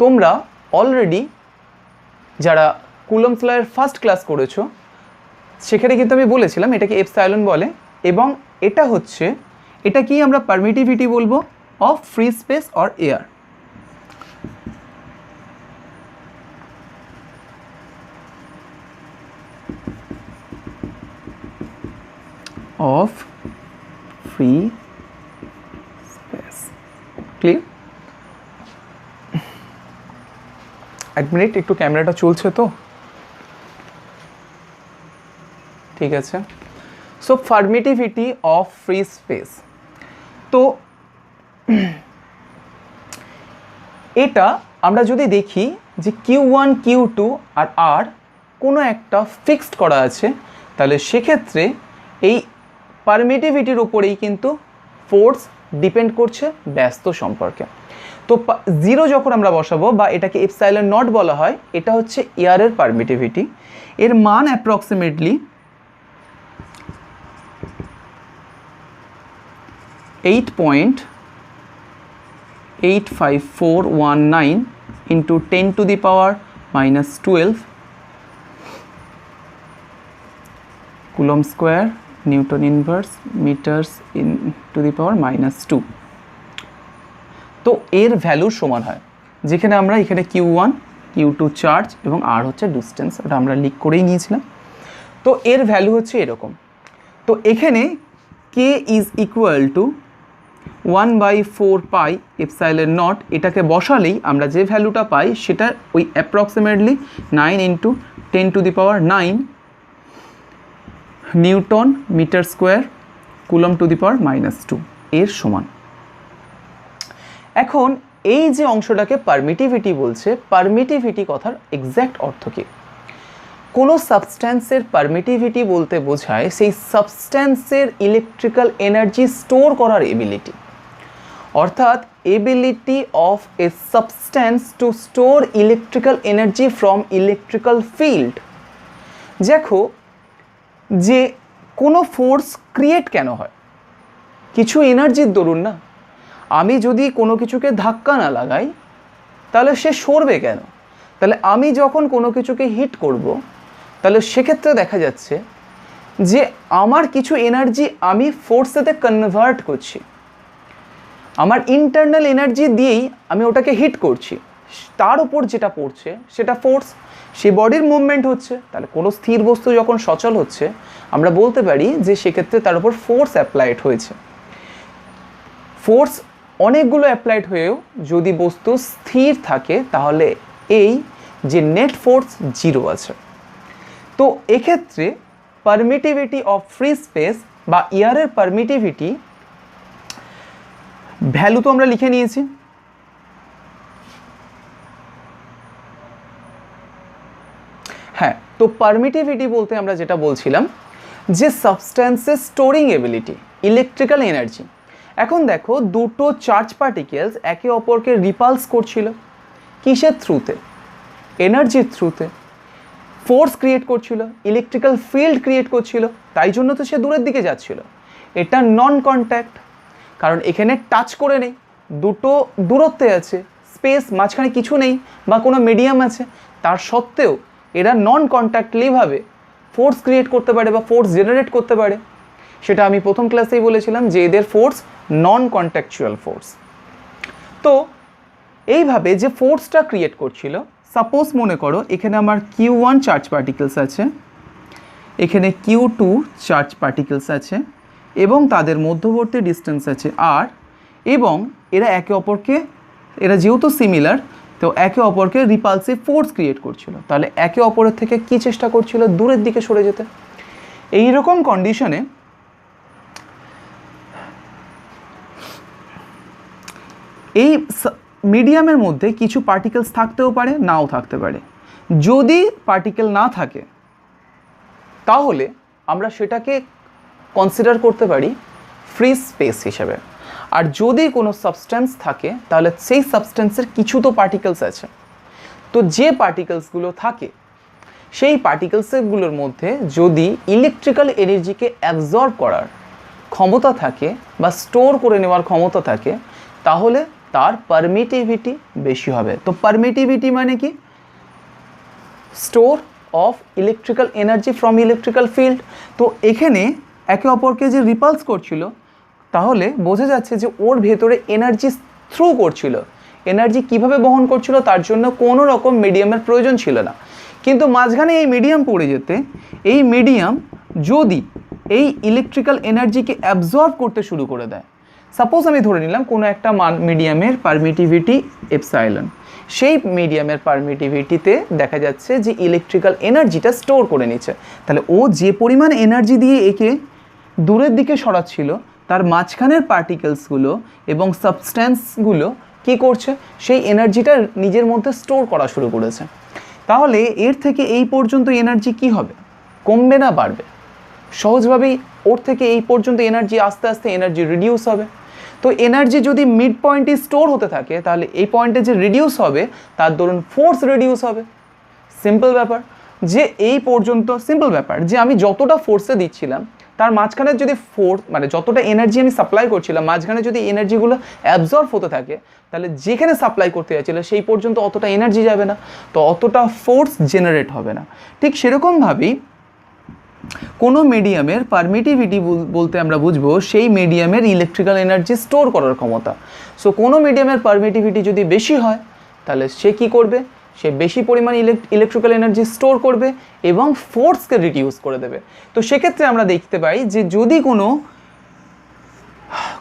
তোমরা অলরেডি যারা কুলম্বস ল এর ফার্স্ট ক্লাস করেছো সেখানে কিন্তু আমি বলেছিলাম এটাকে এপসাইলন বলে, এবং এটা কি আমরা পারমিটিভিটি বলবো of free space or air. Of free space, clear? এক মিনিট, একটু ক্যামেরাটা চলছে তো, ঠিক আছে। So permittivity of free space, তো এটা আমরা যদি দেখি যে Q1 Q2 আর R কোনো একটা ফিক্সড করা আছে, তাহলে সেক্ষেত্রে এই পারমিটিভিটির উপরেই কিন্তু ফোর্স ডিপেন্ড করছে ব্যস্ত সম্পর্কে। তো 0 যখন আমরা বসাবো বা এটাকে এপসাইলন নট বলা হয়, এটা হচ্ছে এয়ারের পারমিটিভিটি। এর মান approximately 8.85419 into 10 to the power minus 12 coulomb square Newton inverse meters in to the power minus 2। তো এর ভ্যালুর সমান হয়, যেখানে আমরা এখানে Q1 Q2 চার্জ এবং R হচ্ছে ডিস্টেন্স, ওটা আমরা লিখ করেই নিয়েছিলাম। তো এর ভ্যালু হচ্ছে এরকম। তো এখানে কে ইজ ইকুয়াল টু 1/4πε0, এটাকে বসালেই আমরা যে ভ্যালুটা পাই সেটা ওই approximately 9 × 10⁹ newton metre square coulomb to the power -2 এর সমান। এখন এই যে অংশটাকে পারমিটিভিটি বলছে, পারমিটিভিটি কথার এক্স্যাক্ট অর্থ কী? কোনো সাবস্ট্যান্সের পারমিটিভিটি বলতে বোঝায় সেই সাবস্ট্যান্সের ইলেকট্রিক্যাল এনার্জি স্টোর করার এবিলিটি, অর্থাৎ ability of A substance two store electrical energy from electrical field. দেখো যে কোনো ফোর্স ক্রিয়েট কেন হয়? কিছু এনার্জির দরুন না। আমি যদি কোনো কিছুকে ধাক্কা না লাগাই তাহলে সে সরবে কেন? তাহলে আমি যখন কোনো কিছুকে হিট করব তাহলে সেক্ষেত্রে দেখা যাচ্ছে যে আমার কিছু এনার্জি আমি ফোর্সেতে কনভার্ট করছি, আমার ইন্টারনাল এনার্জি দিয়েই আমি ওটাকে হিট করছি, তার উপর যেটা পড়ছে সেটা ফোর্স, সে বডির মুভমেন্ট হচ্ছে। তাহলে কোনো স্থির বস্তু যখন সচল হচ্ছে আমরা বলতে পারি যে সেক্ষেত্রে তার উপর ফোর্স অ্যাপ্লাইড হয়েছে। ফোর্স অনেকগুলো অ্যাপ্লাইড হয়েও যদি বস্তু স্থির থাকে তাহলে এই যে নেট ফোর্স 0 আছে। তো এক্ষেত্রে পারমিটিভিটি অফ ফ্রি স্পেস বা এয়ারের পারমিটিভিটি ভ্যালু তো আমরা লিখে নিয়েছি। হ্যাঁ, তো পারমিটিভিটি বলতে আমরা যেটা বলছিলাম যে সাবস্ট্যান্সের স্টোরিং এবিলিটি, ইলেকট্রিক্যাল এনার্জি। এখন দেখো দুটো চার্জ পার্টিকেলস একে অপরকে রিপালস করছিল, কিসের থ্রুতে? এনার্জির থ্রুতে। ফোর্স ক্রিয়েট করছিল, ইলেকট্রিক্যাল ফিল্ড ক্রিয়েট করছিল, তাই জন্য তো সে দূরের দিকে যাচ্ছিল। এটা নন কন্ট্যাক্ট, কারণ এখানে টাচ করে নেই, দুটো দূরত্বে আছে, স্পেস মাঝখানে কিছু নেই বা কোনো মিডিয়াম আছে, তার সত্ত্বেও এরা নন কন্ট্যাক্টলিভাবে ফোর্স ক্রিয়েট করতে পারে বা ফোর্স জেনারেট করতে পারে। সেটা আমি প্রথম ক্লাসেই বলেছিলাম যে এদের ফোর্স নন কন্ট্যাকচুয়াল ফোর্স। তো এইভাবে যে ফোর্সটা ক্রিয়েট করছিল, সাপোজ মনে করো এখানে আমার Q1 চার্জ পার্টিকেলস আছে, এখানে Q2 চার্জ পার্টিকেলস আছে এবং তাদের মধ্যবর্তী ডিস্টেন্স আছে R, এবং এরা একে অপরকে, এরা যেহেতু সিমিলার তো একে অপরকে রিপালসিভ ফোর্স ক্রিয়েট করছিল। তাহলে একে অপরের থেকে কি চেষ্টা করছিল? দূরের দিকে সরে যেতে। এই রকম কন্ডিশনে এই মিডিয়ামের মধ্যে কিছু পার্টিকেলস থাকতেও পারে, নাও থাকতে পারে। যদি পার্টিকেল না থাকে তাহলে আমরা সেটাকে কনসিডার করতে পারি ফ্রি স্পেস হিসেবে। আর যদি কোনো সাবস্ট্যান্স থাকে তাহলে সেই সাবস্ট্যান্সের কিছু তো পার্টিকেলস আছে। তো যে পার্টিকেলসগুলো থাকে সেই পার্টিকেলসগুলোর মধ্যে যদি ইলেকট্রিক্যাল এনার্জিকে অ্যাবজর্ব করার ক্ষমতা থাকে বা স্টোর করে নেওয়ার ক্ষমতা থাকে তাহলে তার পারমিটিভিটি বেশি হবে। তো পারমিটিভিটি মানে কি? Store of electrical energy from electrical field. তো এখানে একে অপরকে যে রিপালস করছিল তাহলে বোঝা যাচ্ছে যে ওর ভেতরে এনার্জি থ্রু করছিল। এনার্জি কিভাবে বহন করছিল তার জন্য কোনো রকম মিডিয়ামের প্রয়োজন ছিল না। কিন্তু মাঝখানে এই মিডিয়াম পড়ে যেতে, এই মিডিয়াম যদি এই ইলেকট্রিক্যাল এনার্জিকে অ্যাবজর্ব করতে শুরু করে দেয়, সাপোজ আমি ধরে নিলাম কোনো একটা মিডিয়ামের পারমিটিভিটি এপসাইলন, সেই মিডিয়ামের পারমিটিভিটিতে দেখা যাচ্ছে যে ইলেকট্রিক্যাল এনার্জিটা স্টোর করে নিচ্ছে। তাহলে ও যে পরিমাণ এনার্জি দিয়ে একে দূরের দিকে সরাচ্ছিল তার মাঝখানের পার্টিকেলসগুলো এবং সাবস্ট্যান্সগুলো কী করছে? সেই এনার্জিটা নিজের মধ্যে স্টোর করা শুরু করেছে। তাহলে এর থেকে এই পর্যন্ত এনার্জি কি হবে? কমবে না বাড়বে? সহজভাবেই ওর থেকে এই পর্যন্ত এনার্জি আস্তে আস্তে এনার্জি রিডিউস হবে। তো এনার্জি যদি মিড পয়েন্টে স্টোর হতে থাকে তাহলে এই পয়েন্টে যে রিডিউস হবে তার দরুন ফোর্স রিডিউস হবে। সিম্পল ব্যাপার যে এই পর্যন্ত, সিম্পল ব্যাপার যে আমি যতটা ফোর্সে দিচ্ছিলাম তার মাঝখানে যদি ফোর্স মানে যতটা এনার্জি আমি সাপ্লাই করছিলাম মাঝখানে যদি এনার্জিগুলো অ্যাবজর্ব হতে থাকে তাহলে যেখানে সাপ্লাই করতে যাচ্ছিল সেই পর্যন্ত অতটা এনার্জি যাবে না, তো অতটা ফোর্স জেনারেট হবে না। ঠিক সেরকমভাবেই কোনো মিডিয়ামের পারমিটিভিটি বলতে আমরা বুঝবো সেই মিডিয়ামের ইলেকট্রিক্যাল এনার্জি স্টোর করার ক্ষমতা। সো কোনো মিডিয়ামের পারমিটিভিটি যদি বেশি হয় তাহলে সে কী করবে? সে বেশি পরিমাণ ইলেকট্রিক্যাল এনার্জি স্টোর করবে এবং ফোর্সকে রিডিউস করে দেবে। তো সেক্ষেত্রে আমরা দেখতে পাই যে যদি কোনো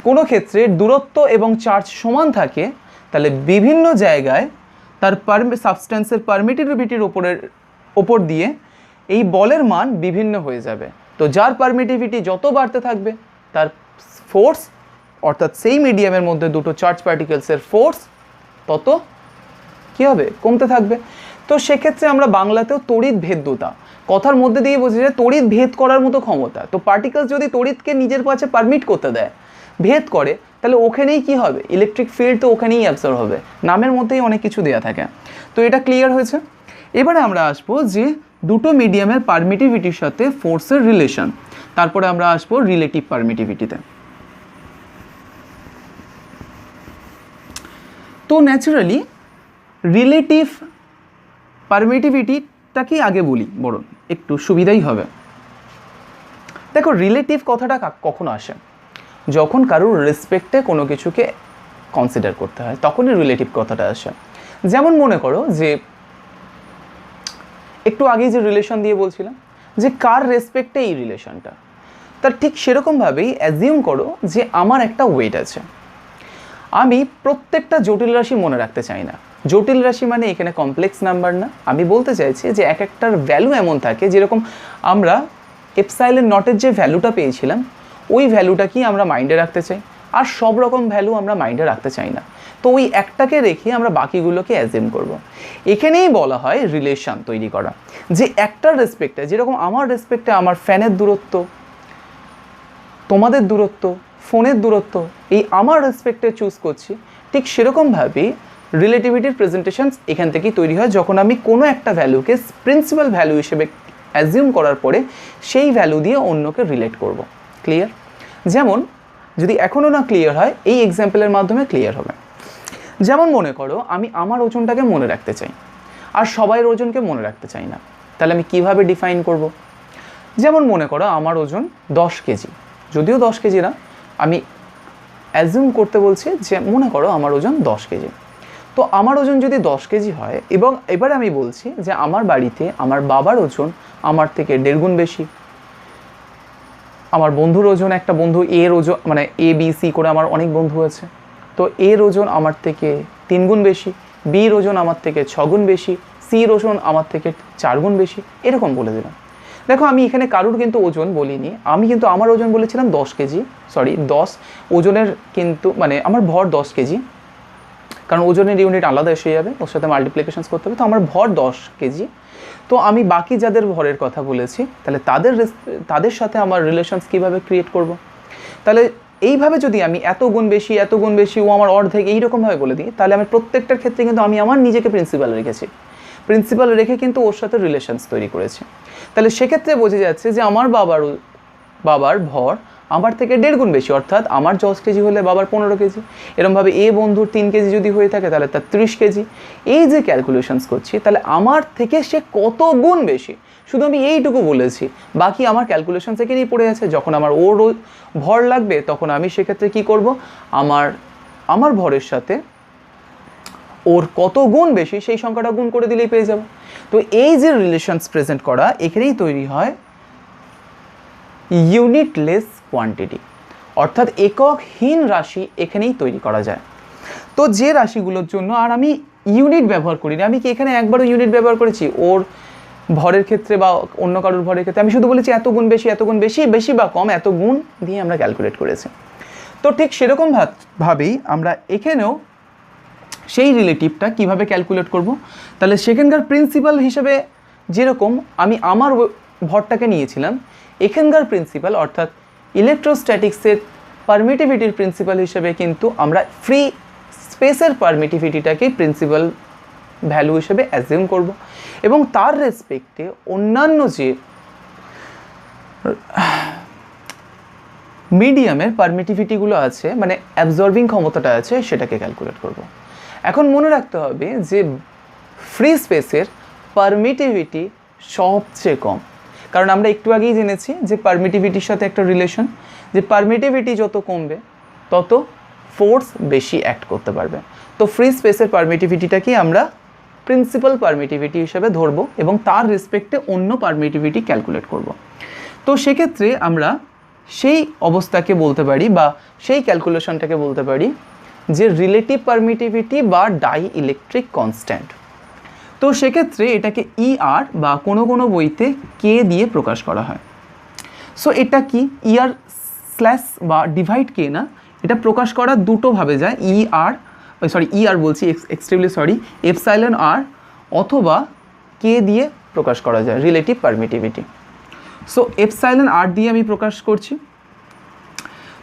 কোনো ক্ষেত্রে দূরত্ব এবং চার্জ সমান থাকে, তাহলে বিভিন্ন জায়গায় তার সাবস্ট্যান্সের পারমিটিভিটির ওপর দিয়ে এই বলের মান বিভিন্ন হয়ে যাবে। তো যার পারমিটিভিটি যত বাড়তে থাকবে তার ফোর্স, অর্থাৎ সেই মিডিয়ামের মধ্যে দুটো চার্জ পার্টিকেলসের ফোর্স তত কী হবে, কমতে থাকবে। তো সেক্ষেত্রে আমরা বাংলাতেও তড়িৎ ভেদ্যতা কথার মধ্যে দিয়ে বোঝা যায় তড়িৎ ভেদ করার মতো ক্ষমতা। তো পার্টিকেলস যদি তড়িৎকে নিজের কাছে পারমিট করতে দেয়, ভেদ করে, তাহলে ওখানেই কি হবে, ইলেকট্রিক ফিল্ড তো ওখানেই অ্যাবসর্ব হবে। নামের মধ্যেই অনেক কিছু দেওয়া থাকে। তো এটা ক্লিয়ার হয়েছে। এবারে আমরা আসবো যে দুটো মিডিয়ামের পারমিটিভিটির সাথে ফোর্সের রিলেশন, তারপরে আমরা আসবো রিলেটিভ পারমিটিভিটিতে। তো ন্যাচারালি রিলেটিভ পারমিটিভিটিটাকেই আগে বলি, বরং একটু সুবিধাই হবে। দেখো, রিলেটিভ কথাটা কখন আসে, যখন কারোর রেসপেক্টে কোনো কিছুকে কনসিডার করতে হয়, তখনই রিলেটিভ কথাটা আসে। যেমন মনে করো যে একটু আগেই যে রিলেশন দিয়ে বলছিলাম যে কার রেসপেক্টে এই রিলেশনটা, তার ঠিক সেরকমভাবেই অ্যাজিউম করো যে আমার একটা ওয়েট আছে। আমি প্রত্যেকটা জটিল রাশি মনে রাখতে চাই না। জটিল রাশি মানে এখানে কমপ্লেক্স নাম্বার না, আমি বলতে চাইছি যে এক একটার ভ্যালু এমন থাকে, যেরকম আমরা এপসাইলন নটের যে ভ্যালুটা পেয়েছিলাম ওই ভ্যালুটাকেই আমরা মাইন্ডে রাখতে চাই, আর সব রকম ভ্যালু আমরা মাইন্ডে রাখতে চাই না। তো ওই একটাকে রেখে আমরা বাকিগুলোকে অ্যাজিউম করব। এখানেই বলা হয় রিলেশন তৈরি করা, যে একটার রেসপেক্টে, যেরকম আমার রেসপেক্টে আমার ফ্যানের দূরত্ব, তোমাদের দূরত্ব, ফোনের দূরত্ব, এই আমার রেসপেক্টে চুজ করছি, ঠিক সেরকমভাবেই রিলেটিভিটির প্রেজেন্টেশনস এখান থেকেই তৈরি হয়, যখন আমি কোনো একটা ভ্যালুকে প্রিন্সিপাল ভ্যালু হিসেবে অ্যাজিউম করার পরে সেই ভ্যালু দিয়ে অন্যকে রিলেট করব। ক্লিয়ার? যেমন যদি এখনও না ক্লিয়ার হয়, এই এক্সাম্পলের মাধ্যমে ক্লিয়ার হবে। যেমন মনে করো আমি আমার ওজনটাকে মনে রাখতে চাই, আর সবাইয়ের ওজনকে মনে রাখতে চাই না, তাহলে আমি কিভাবে ডিফাইন করব? যেমন মনে করো আমার ওজন 10 কেজি, যদিও 10 কেজি না, আমি অ্যাজিউম করতে বলছি যে মনে করো আমার ওজন 10 কেজি। তো আমার ওজন যদি 10 কেজি হয়, এবং এবার আমি বলছি যে আমার বাড়িতে আমার বাবার ওজন আমার থেকে 1.5 গুণ বেশি, আমার বন্ধুর ওজন, একটা বন্ধু এর ওজন মানে ABC করে আমার অনেক বন্ধু আছে, তো এর ওজন আমার থেকে 3 গুণ বেশি, বির ওজন আমার থেকে 6 গুণ বেশি, সির ওজন আমার থেকে 4 গুণ বেশি, এরকম বলে দিলাম। দেখো, আমি এখানে কারুর কিন্তু ওজন বলিনি, আমি কিন্তু আমার ওজন বলেছিলাম 10 কেজি, সরি 10 ওজনের, কিন্তু মানে আমার ভর 10 কেজি, কারণ ওজনের ইউনিট আলাদা এসে যাবে, ওর সাথে মাল্টিপ্লিকেশনস করতে হবে। তো আমার ভর 10 কেজি। তো আমি বাকি যাদের ভরের কথা বলেছি, তাহলে তাদের সাথে আমার রিলেশনস কীভাবে ক্রিয়েট করব? তাহলে এইভাবে যদি আমি এত গুণ বেশি, ও আমার অর্ধেক, এইরকমভাবে বলে দিই, তাহলে আমি প্রত্যেকটার ক্ষেত্রে কিন্তু আমি আমার নিজেকে প্রিন্সিপাল রেখেছি, প্রিন্সিপাল রেখে কিন্তু ওর সাথে রিলেশনস তৈরি করেছি। তাহলে সেক্ষেত্রে বোঝা যাচ্ছে যে আমার বাবার ভর আমার থেকে 1.5 গুণ বেশি, অর্থাৎ আমার 10 কেজি হলে বাবার 15 কেজি। এরমভাবে এ বন্ধুর 3 কেজি যদি হয়ে থাকে তাহলে তার 30 কেজি। এই যে ক্যালকুলেশনস করছি, তাহলে আমার থেকে সে কত গুণ বেশি, শুধু আমি এইটুকু বলেছি, বাকি আমার ক্যালকুলেশন সেখানেই পড়ে আছে। যখন আমার ওর ভর লাগবে, তখন আমি সেক্ষেত্রে কি করব, আমার ভরের সাথে ওর কত গুণ বেশি সেই সংখ্যাটা গুণ করে দিলেই পেয়ে যাব। তো এই যে রিলেশনস প্রেজেন্ট করা, এখানেই তৈরি হয় ইউনিটলেস কোয়ান্টিটি, অর্থাৎ এককহীন রাশি এখানেই তৈরি করা যায়। তো যে রাশিগুলোর জন্য আর আমি ইউনিট ব্যবহার করিনি, আমি কি এখানে একবারও ইউনিট ব্যবহার করেছি ওর ভরের ক্ষেত্রে বা অন্য কারোর ভরের ক্ষেত্রে? আমি শুধু বলেছি এত গুণ বেশি, বেশি বা কম, এত গুণ দিয়ে আমরা ক্যালকুলেট করেছি। তো ঠিক সেরকম ভাবেই আমরা এখানেও সেই রিলেটিভটা কিভাবে ক্যালকুলেট করব? তাহলে সেখানকার প্রিন্সিপাল হিসেবে যেরকম আমি আমার ভরটাকে নিয়েছিলাম, এখানকার প্রিন্সিপাল অর্থাৎ ইলেকট্রোস্ট্যাটিক্সের পারমিটিভিটির প্রিন্সিপাল হিসেবে কিন্তু আমরা ফ্রি স্পেসের পারমিটিভিটিটাকেই প্রিন্সিপাল ভ্যালু হিসেবে অ্যাজিউম করব, এবং তার রেসপেক্টে অন্যান্য যে মিডিয়ামের পারমিটিভিটিগুলো আছে, মানে অ্যাবজর্বিং ক্ষমতাটা আছে, সেটাকে ক্যালকুলেট করব। এখন মনে রাখতে হবে যে ফ্রি স্পেসের পারমিটিভিটি সবচেয়ে কম, কারণ আমরা একটু আগেই জেনেছি যে পারমিটিভিটির সাথে একটা রিলেশন, যে পারমিটিভিটি যত কমবে তত ফোর্স বেশি অ্যাক্ট করতে পারবে। তো ফ্রি স্পেসের পারমিটিভিটিটাকেই আমরা প্রিন্সিপাল পারমিটিভিটি হিসেবে ধরবো এবং তার রেসপেক্টে অন্য পারমিটিভিটি ক্যালকুলেট করব। তো সেক্ষেত্রে আমরা সেই অবস্থাকে বলতে পারি বা সেই ক্যালকুলেশনটাকে বলতে পারি যে রিলেটিভ পারমিটিভিটি বা ডাই ইলেকট্রিক কনস্ট্যান্ট। তো সেক্ষেত্রে এটাকে ER বা কোনো কোনো বইতে কে দিয়ে প্রকাশ করা হয়। সো এটা কি ER স্ল্যাশ বা ডিভাইড কে না, এটা প্রকাশ করা দুটোভাবে যায়, ER বলছি এক্সট্রিমলি সরি, এপসাইলন R অথবা কে দিয়ে প্রকাশ করা যায় relative permittivity. So epsilon R দিয়ে আমি প্রকাশ করছি।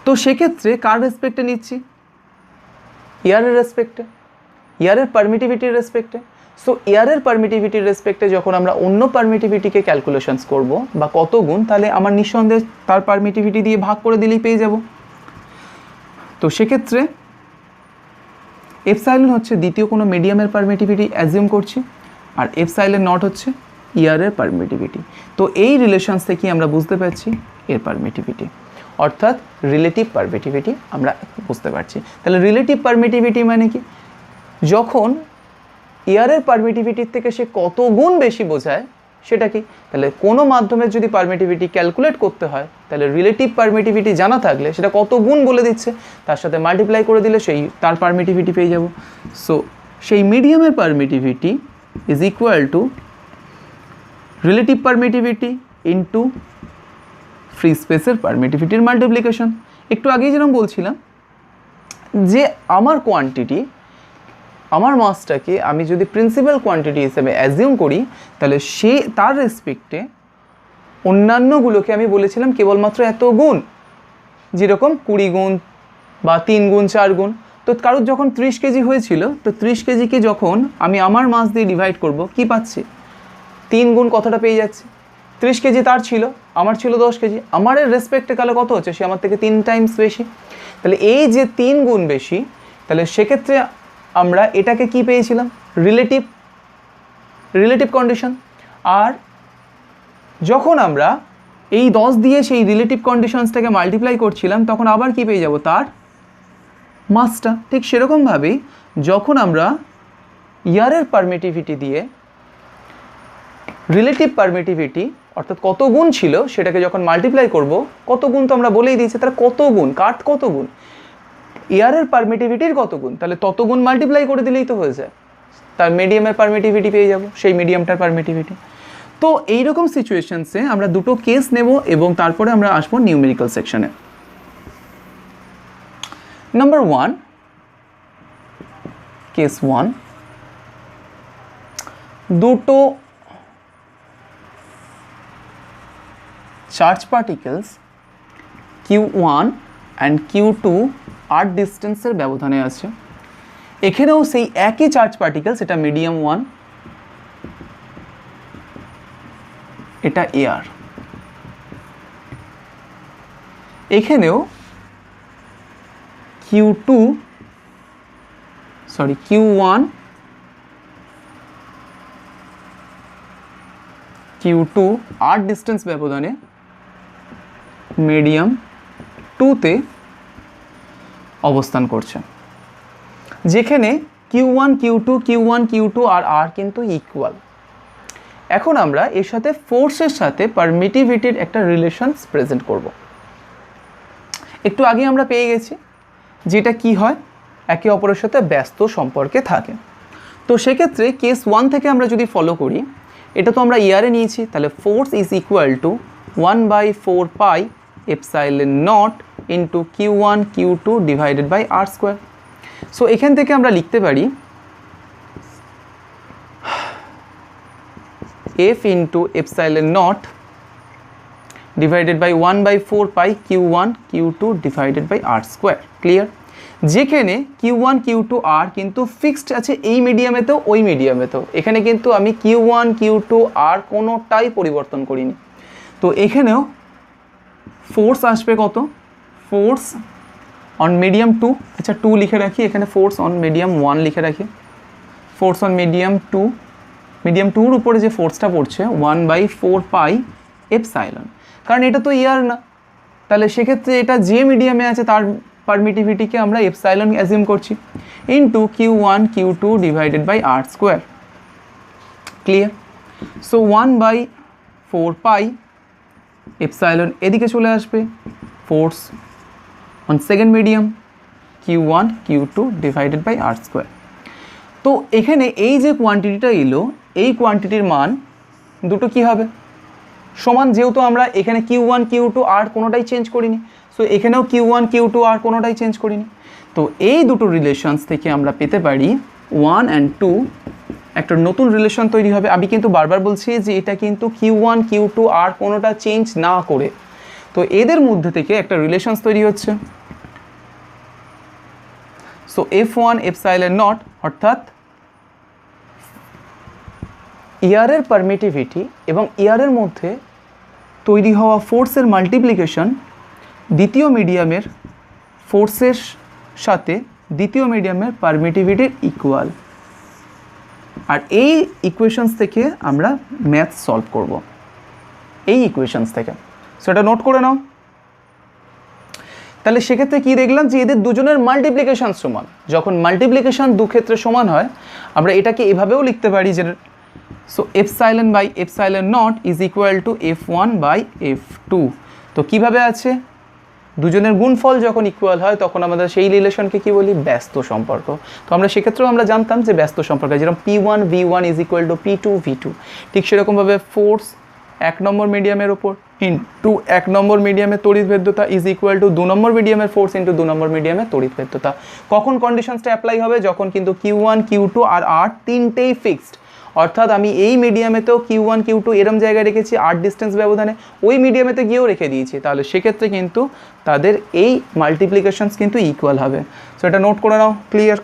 তো সেক্ষেত্রে কার রেসপেক্টে নিচ্ছি? এর রেসপেক্টে, এর পারমিটিভিটির রেসপেক্টে। সো এর পারমিটিভিটির রেসপেক্টে যখন আমরা অন্য পারমিটিভিটিকে ক্যালকুলেশনস করব বা কত গুণ, তাহলে আমার নিঃসন্দেহে তার পারমিটিভিটি দিয়ে ভাগ করে দিলেই পেয়ে যাব। তো সেক্ষেত্রে এপসাইলন হচ্ছে দ্বিতীয় কোনো মিডিয়ামের পারমিটিভিটি অ্যাজিউম করছি, আর এপসাইলন নট হচ্ছে এর পারমিটিভিটি। তো এই রিলেশনস থেকে আমরা বুঝতে পারছি এর পারমিটিভিটি, অর্থাৎ রিলেটিভ পারমিটিভিটি আমরা বুঝতে পারছি। তাহলে রিলেটিভ পারমিটিভিটি মানে কি? যখন এয়ারের পারমিটিভিটির থেকে সে কত গুণ বেশি বোঝায় সেটা কি? তাহলে কোনো মাধ্যমের যদি পারমিটিভিটি ক্যালকুলেট করতে হয়, তাহলে রিলেটিভ পারমিটিভিটি জানা থাকলে সেটা কত গুণ বলে দিচ্ছে, তার সাথে মাল্টিপ্লাই করে দিলে সেই তার পারমিটিভিটি পেয়ে যাব। সো সেই মিডিয়ামের permittivity is equal two relative permittivity into free স্পেসের পারমিটিভিটির মাল্টিপ্লিকেশন। একটু আগেই যেরকম বলছিলাম যে আমার কোয়ান্টিটি, আমার মাসটাকে আমি যদি প্রিন্সিপাল কোয়ান্টিটি হিসেবে অ্যাজিউম করি, তাহলে সে তার রেসপেক্টে অন্যান্যগুলোকে আমি বলেছিলাম কেবলমাত্র এত গুণ, যেরকম 20 গুণ বা 3 গুণ 4 গুণ। তো কারোর যখন 30 কেজি হয়েছিল, তো 30 কেজিকে যখন আমি আমার মাস দিয়ে ডিভাইড করব, কি পাচ্ছি? 3 গুণ কথাটা পেয়ে যাচ্ছি। 30 কেজি তার ছিল, আমার ছিল 10 কেজি, আমার রেসপেক্টে কালে কত হচ্ছে? সে আমার থেকে 3 টাইমস বেশি। তাহলে এই যে 3 গুণ বেশি, তাহলে সেক্ষেত্রে আমরা এটাকে কি পেয়েছিলাম? Relative condition. আর যখন আমরা এই 10 দিয়ে সেই রিলেটিভ কন্ডিশনসটাকে মাল্টিপ্লাই করছিলাম, তখন আবার কি পেয়ে যাব? তার মাসটা। ঠিক সেরকমভাবেই যখন আমরা ইয়ারের পারমিটিভিটি দিয়ে রিলেটিভ পারমিটিভিটি অর্থাৎ কত গুণ ছিল সেটাকে যখন মাল্টিপ্লাই করব, কত গুণ তো আমরা বলেই দিয়েছি, তার কত গুণ, কত গুণ, এয়ারের পারমিটিভিটির কত গুণ, তাহলে তত গুণ মাল্টিপ্লাই করে দিলেই তো হয়ে যায়, তার মিডিয়ামের পারমিটিভিটি পেয়ে যাব, সেই মিডিয়ামটার পারমিটিভিটি। তো এইরকম সিচুয়েশনসে আমরা দুটো কেস নেব এবং তারপরে আমরা আসবো নিউমেরিক্যাল সেকশনে। নাম্বার 1, কেস 1, দুটো charge particles Q1 and Q2 8 ডিস্টেন্সের ব্যবধানে আছে। এখানেও সেই একই চার্জ পার্টিকেলস, এটা মিডিয়াম 1, এটা এয়ার। এখানেও Q1 Q2 8 ডিস্টেন্স ব্যবধানে মিডিয়াম 2তে অবস্থান করছে, যেখানে Q1 Q2 আর R কিন্তু ইকুয়াল। এখন আমরা এর সাথে ফোর্সের সাথে পারমিটিভিটির একটা রিলেশনস প্রেজেন্ট করব। একটু আগে আমরা পেয়ে গেছি যেটা কি হয়, একে অপরের সাথে ব্যস্ত সম্পর্কে থাকে। তো সেক্ষেত্রে কেস 1 থেকে আমরা যদি ফলো করি, এটা তো আমরা ইয়ারে নিয়েছি, তাহলে force is equal to 1/4 pi epsilon naught into Q1 Q2 divided by R square. So এখান থেকে আমরা লিখতে পারি F into epsilon naught divided by 1/4 pi Q1 Q2 divided by R square. Clear? যেখানে Q1 Q2 R কিন্তু fixed আছে এই মিডিয়ামেতেও ওই মিডিয়ামেতেও, এখানে কিন্তু আমি Q1 Q2 R কোনোটাই পরিবর্তন করিনি। তো এখানেও ফোর্স আসবে কত? ফোর্স অন মিডিয়াম 2, আচ্ছা 2 লিখে রাখি, এখানে ফোর্স অন মিডিয়াম 1 লিখে রাখি, ফোর্স অন মিডিয়াম 2, মিডিয়াম 2-র উপরে যে ফোর্সটা পড়ছে 1/4 পাই এপসাইলন, কারণ এটা তো ইয়ার না, তাহলে সেক্ষেত্রে এটা যে মিডিয়ামে আছে তার পারমিটিভিটিকে আমরা এপসাইলন অ্যাজিউম করছি, into Q1 Q2 divided by R square. Clear? So 1/4 pi epsilon এদিকে চলে আসবে, force on second medium Q1 Q2 divided by R square. তো এখানে এই যে কোয়ান্টিটিটা এলো, এই কোয়ান্টিটির মান দুটো কি হবে? সমান, যেহেতু আমরা এখানে Q1 Q2 R কোনোটাই চেঞ্জ করিনি, সো এখানেও Q1 Q2 R কোনোটাই চেঞ্জ করিনি। তো এই দুটো রিলেশনস থেকে আমরা পেতে পারি 1 and 2 একটা নতুন রিলেশন তৈরি হবে। আমি কিন্তু বারবার বলছি যে এটা কিন্তু Q1 Q2 R কোনোটা চেঞ্জ না করে, তো এদের মধ্যে থেকে একটা রিলেশনস তৈরি হচ্ছে। সো F1 এপসাইলন নট অর্থাৎ এয়ারের পারমিটিভিটি এবং এয়ারের মধ্যে তৈরি হওয়া ফোর্সের মাল্টিপ্লিকেশন দ্বিতীয় মিডিয়ামের ফোর্সের সাথে দ্বিতীয় মিডিয়ামের পারমিটিভিটির ইকুয়াল। আর এই ইকুয়েশনস থেকে আমরা ম্যাথ সলভ করব, এই ইকুয়েশনস থেকে। সেটা নোট করে নাও। তাহলে সেক্ষেত্রে কি দেখলাম যে এদের দুজনের মাল্টিপ্লিকেশন সমান। যখন মাল্টিপ্লিকেশন দু ক্ষেত্রে সমান হয়, আমরা এটাকে এভাবেও লিখতে পারি যে so epsilon by epsilon naught is equal to F1 by F2। তো কিভাবে আছে? দুজনের গুণফল যখন ইকুয়াল হয় তখন আমাদের সেই রিলেশনকে কি বলি? ব্যস্ত সম্পর্ক। তো আমরা সেক্ষেত্রেও আমরা জানতাম যে ব্যস্ত সম্পর্ক, যেরকম P1 V1 is equal two P2 V2, ঠিক সেরকমভাবে ফোর্স 1 নম্বর মিডিয়ামের ওপর ইন্টু 1 নম্বর মিডিয়ামের তড়িৎভেদ্যতা ইজ ইকুয়াল টু 2 নম্বর মিডিয়ামের ফোর্স ইন্টু 2 নম্বর মিডিয়ামের তড়িৎভেদ্যতা। কখন কন্ডিশনসটা অ্যাপ্লাই হবে? যখন কিন্তু Q1 Q2 আর R তিনটেই ফিক্সড। অর্থাৎ আমি এই মিডিয়ামেতেও Q1 Q2 এরম জায়গায় রেখেছি, R ডিস্টেন্স ব্যবধানে, ওই মিডিয়ামেতে গিয়েও রেখে দিয়েছি, তাহলে সেক্ষেত্রে কিন্তু তাদের এই মাল্টিপ্লিকেশনস কিন্তু ইকুয়াল হবে। সো এটা নোট করে নাও। ক্লিয়ার?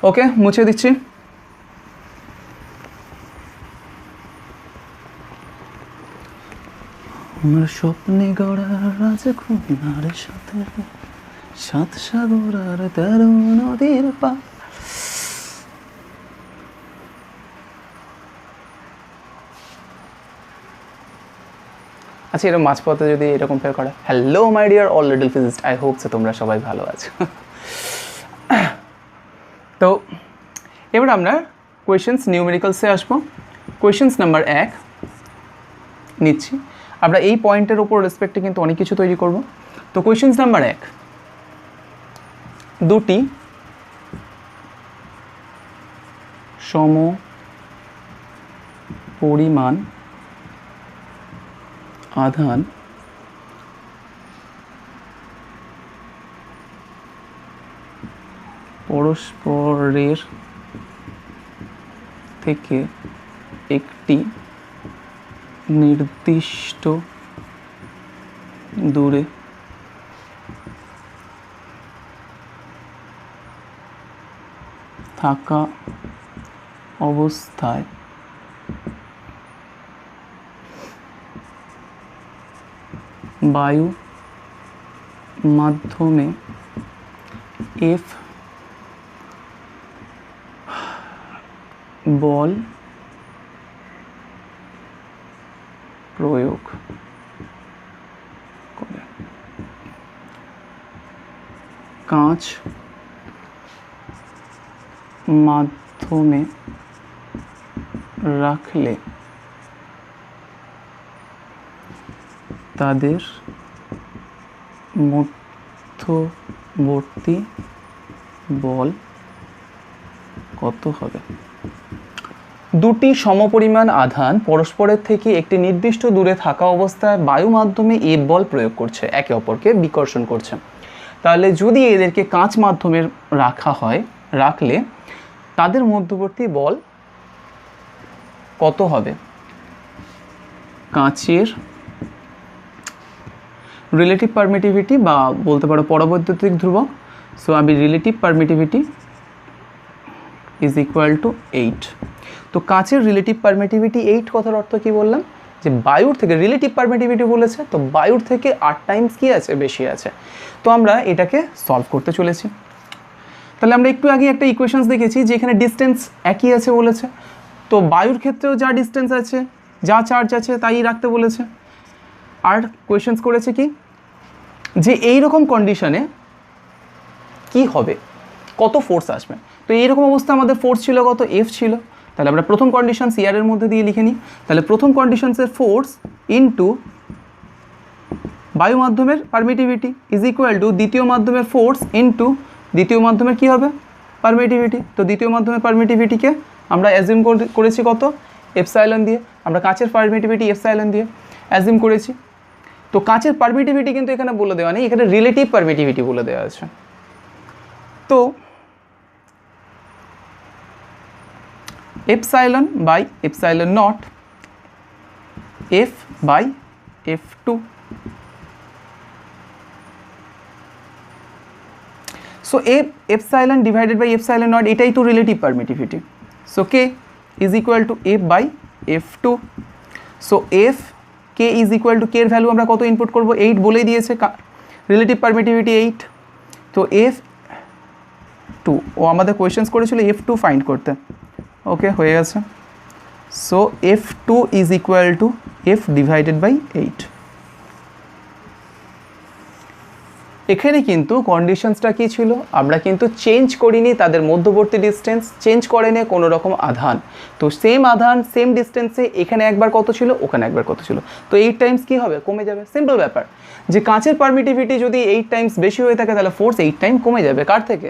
ওকে, মুছে দিচ্ছি। আমার স্বপ্নে গড়া রাজকুমার সাথে 7 সাগর আর 13 নদীর পার। আচ্ছা, এরকম মাঝপথে যদি এরকম ফের করে, hello my dear all little physicist, I hope যে তোমরা সবাই ভালো আছো। তো এবার আমরা কোয়েশ্চেন্স নিউমেরিক্যালসে আসবো। কোয়েশ্চেন্স নাম্বার 1 নিচ্ছি। আমরা এই পয়েন্টের ওপর রেসপেক্টে কিন্তু অনেক কিছু তৈরি করব। তো কোয়েশ্চেন্স নাম্বার 1, দুটি সম পরিমাণ আধান পরস্পরের থেকে একটি নির্দিষ্ট দূরে থাকা অবস্থায় বায়ু মাধ্যমে F বল প্রয়োগ করে কাঁচ মাধ্যমে রাখলে তাদের মধ্যবর্তী বল কত হবে? দুটি সমপরিমাণ আধান পরস্পরের থেকে একটি নির্দিষ্ট দূরে থাকা অবস্থায় বায়ু মাধ্যমে এফ বল প্রয়োগ করছে, একে অপরকে বিকর্ষণ করছে। তাহলে যদি এদেরকে কাঁচ মাধ্যমে রাখলে তাদের মধ্যবর্তী বল কত হবে? কাঁচের রিলেটিভ পারমিটিভিটি বা বলতে পারো পরাবৈদ্যুতিক ধ্রুবক, সো আমি relative permittivity is equal two 8। তো কাঁচের রিলেটিভ পারমিটিভিটি 8 কথার অর্থ কি বললাম? যে বায়ুর থেকে রিলেটিভ পারমিটিভিটি বলেছে, তো বায়ুর থেকে 8 টাইমস কি আছে? বেশি আছে। তো আমরা এটাকে সলভ করতে চলেছি। তাহলে আমরা একটু আগে একটা ইকুয়েশনস দেখেছি যেখানে ডিস্টেন্স একই আছে বলেছে, তো বায়ুর ক্ষেত্রেও যা ডিস্টেন্স আছে, যা চার্জ আছে তাই রাখতে বলেছে। আর কোয়েশ্চেন্স করেছে কি যে এই রকম কন্ডিশনে কি হবে, কত ফোর্স আসবে। তো এইরকম অবস্থা আমাদের ফোর্স ছিল কত? এফ ছিল। তাহলে আমরা প্রথম কন্ডিশন সিআরের মধ্যে দিয়ে লিখে নিই। তাহলে প্রথম কন্ডিশনসের ফোর্স ইনটু বায়ু মাধ্যমের পারমিটিভিটি ইজ ইকুয়াল টু দ্বিতীয় মাধ্যমের ফোর্স ইনটু দ্বিতীয় মাধ্যমের কী হবে পারমিটিভিটি। তো দ্বিতীয় মাধ্যমের পারমিটিভিটিকে আমরা অ্যাজিউম করেছি কত এপসাইলন দিয়ে, আমরা কাঁচের পারমিটিভিটি এপসাইলন দিয়ে অ্যাজিউম করেছি। তো কাঁচের পারমিটিভিটি কিন্তু এখানে বলে দেওয়া নেই, এখানে রিলেটিভ পারমিটিভিটি বলে দেওয়া আছে। তো epsilon by epsilon naught F by F2। So epsilon divided by epsilon naught এটাই তো relative permittivity. So K is equal to F by F2। So F K is equal to K এর value আমরা কত input করব 8 বলেই দিয়েছে, relative permittivity 8। তো F2 ও আমাদের কোয়েশ্চেন্স করেছিল F2 ফাইন্ড করতে, ওকে হয়ে গেছে। So F2 is equal to F divided by 8। এখানে কিন্তু কন্ডিশনসটা কী ছিল, আমরা কিন্তু চেঞ্জ করিনি তাদের মধ্যবর্তী ডিস্টেন্স, চেঞ্জ করেনি কোনো রকম আধান। তো সেম আধান সেম ডিস্টেন্সে এখানে একবার কত ছিল ওখানে একবার কত ছিল, তো 8 টাইমস কী হবে কমে যাবে। সিম্পল ব্যাপার যে কাঁচের পারমিটিভিটি যদি 8 টাইমস বেশি হয়ে থাকে তাহলে ফোর্স 8 টাইম কমে যাবে, কার থেকে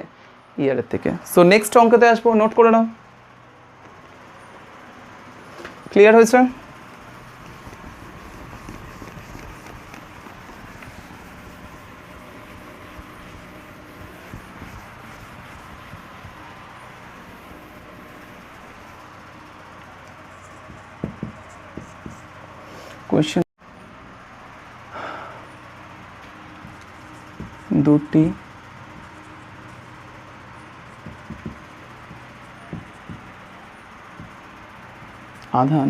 ইয়ারের থেকে। সো নেক্সট অঙ্কতে আসবো, নোট করে নাও। ক্লিয়ার হয়েছে? কোয়েশ্চেন দুটি আধান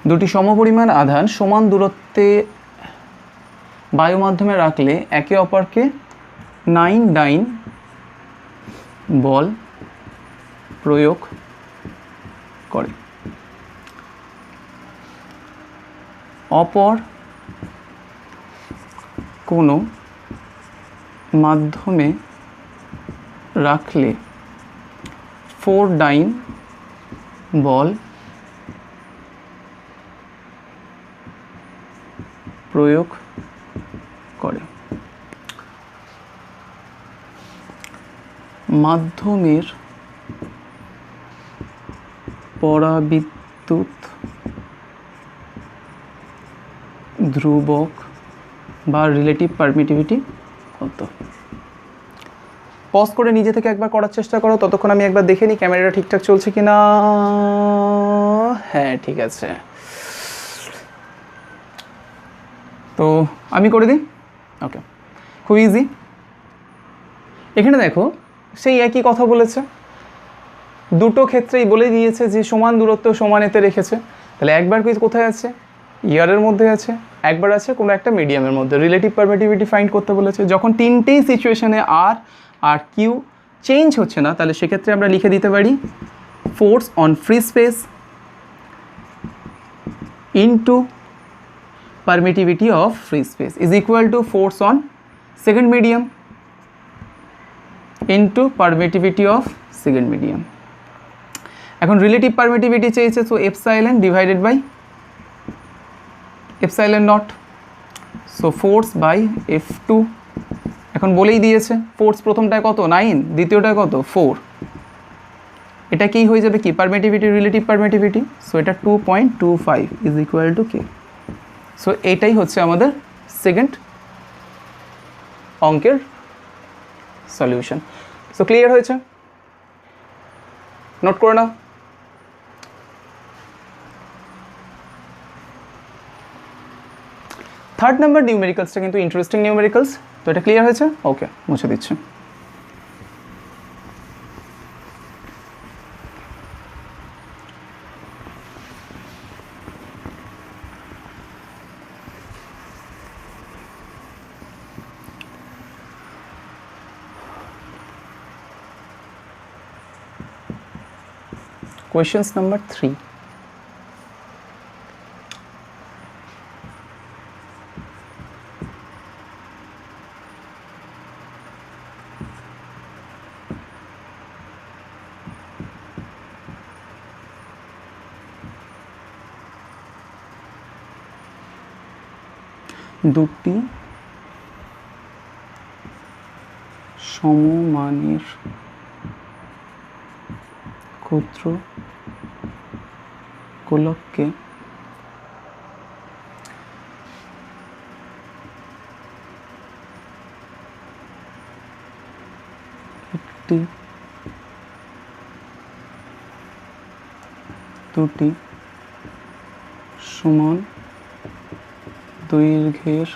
দুটি সমপরিমাণ আধান সমান দূরত্বে বায়ু মাধ্যমে রাখলে একে অপরকে 9 ডাইন বল প্রয়োগ করে। অপর কোনো মাধ্যমে রাখলে 4 ডাইন বল প্রয়োগ করে। মাধ্যমের পরাবিদ্যুৎ ধ্রুবক বা রিলেটিভ পারমিটিভিটি কত? পজ করে নিজে থেকে একবার করার চেষ্টা করো, ততক্ষণ আমি একবার দেখে নিই ক্যামেরাটা ঠিকঠাক চলছে কি না। হ্যাঁ ঠিক আছে, তো আমি করে দিই। ওকে, খুব ইজি। এখানে দেখো সেই একই কথা বলেছে, দুটো ক্ষেত্রেই বলে দিয়েছে যে সমান দূরত্ব সমান এতে রেখেছে। তাহলে একবার কোথায় আছে ইয়ারের মধ্যে আছে, একবার আছে কোনো একটা মিডিয়ামের মধ্যে। রিলেটিভ পারমিটিভিটি ফাইন্ড করতে বলেছে। যখন তিনটেই সিচুয়েশনে আর আর কিউ চেঞ্জ হচ্ছে না তাহলে সেক্ষেত্রে আমরা লিখে দিতে পারি force on free space into permittivity of free space is equal to force on second medium into permittivity of second medium। এখন relative permittivity চেয়েছে, so epsilon divided by epsilon naught, so force by F2। এখন বলেই দিয়েছে force প্রথমটায় কত 9, দ্বিতীয়টায় কত 4। এটা কি হয়ে যাবে কি পারমিটিভিটি রিলেটিভ পারমিটিভিটি, সো এটা 2.25 is equal to K। So এটাই হচ্ছে আমাদের সেকেন্ড অঙ্কের সলিউশন। সো ক্লিয়ার হয়েছে, নোট করে নাও। থার্ড নাম্বার নিউমেরিক্যালসটা কিন্তু ইন্টারেস্টিং নিউমেরিক্যালস, তো এটা ক্লিয়ার হয়েছে। ওকে, মুছে দিচ্ছি। কোয়েশ্চেন্স নাম্বার 3, দুটি সমমানের ক্ষুদ্র গোলককে একটি দুটি সমান দৈর্ঘ্যের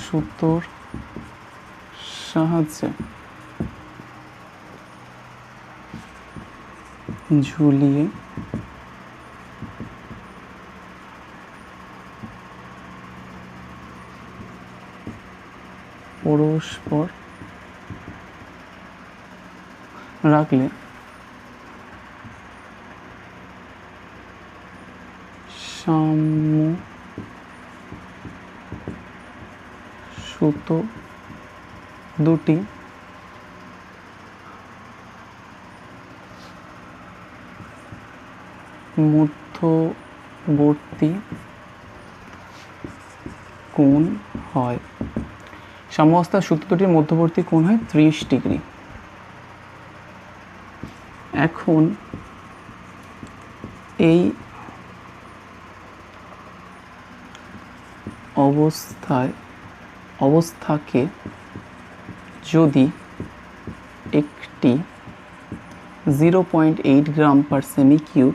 সুতোর সাহায্যে ঝুলিয়ে পরস্পর রাখলে সাম্য সুতো দুটি মধ্যবর্তী কোণ হয়। সাম্যাবস্থার সুতো দুটির মধ্যবর্তী কোণ হয় 30 ডিগ্রি। এখন এই অবস্থাকে যদি একটি 0.8 গ্রাম পার সেমি কিউব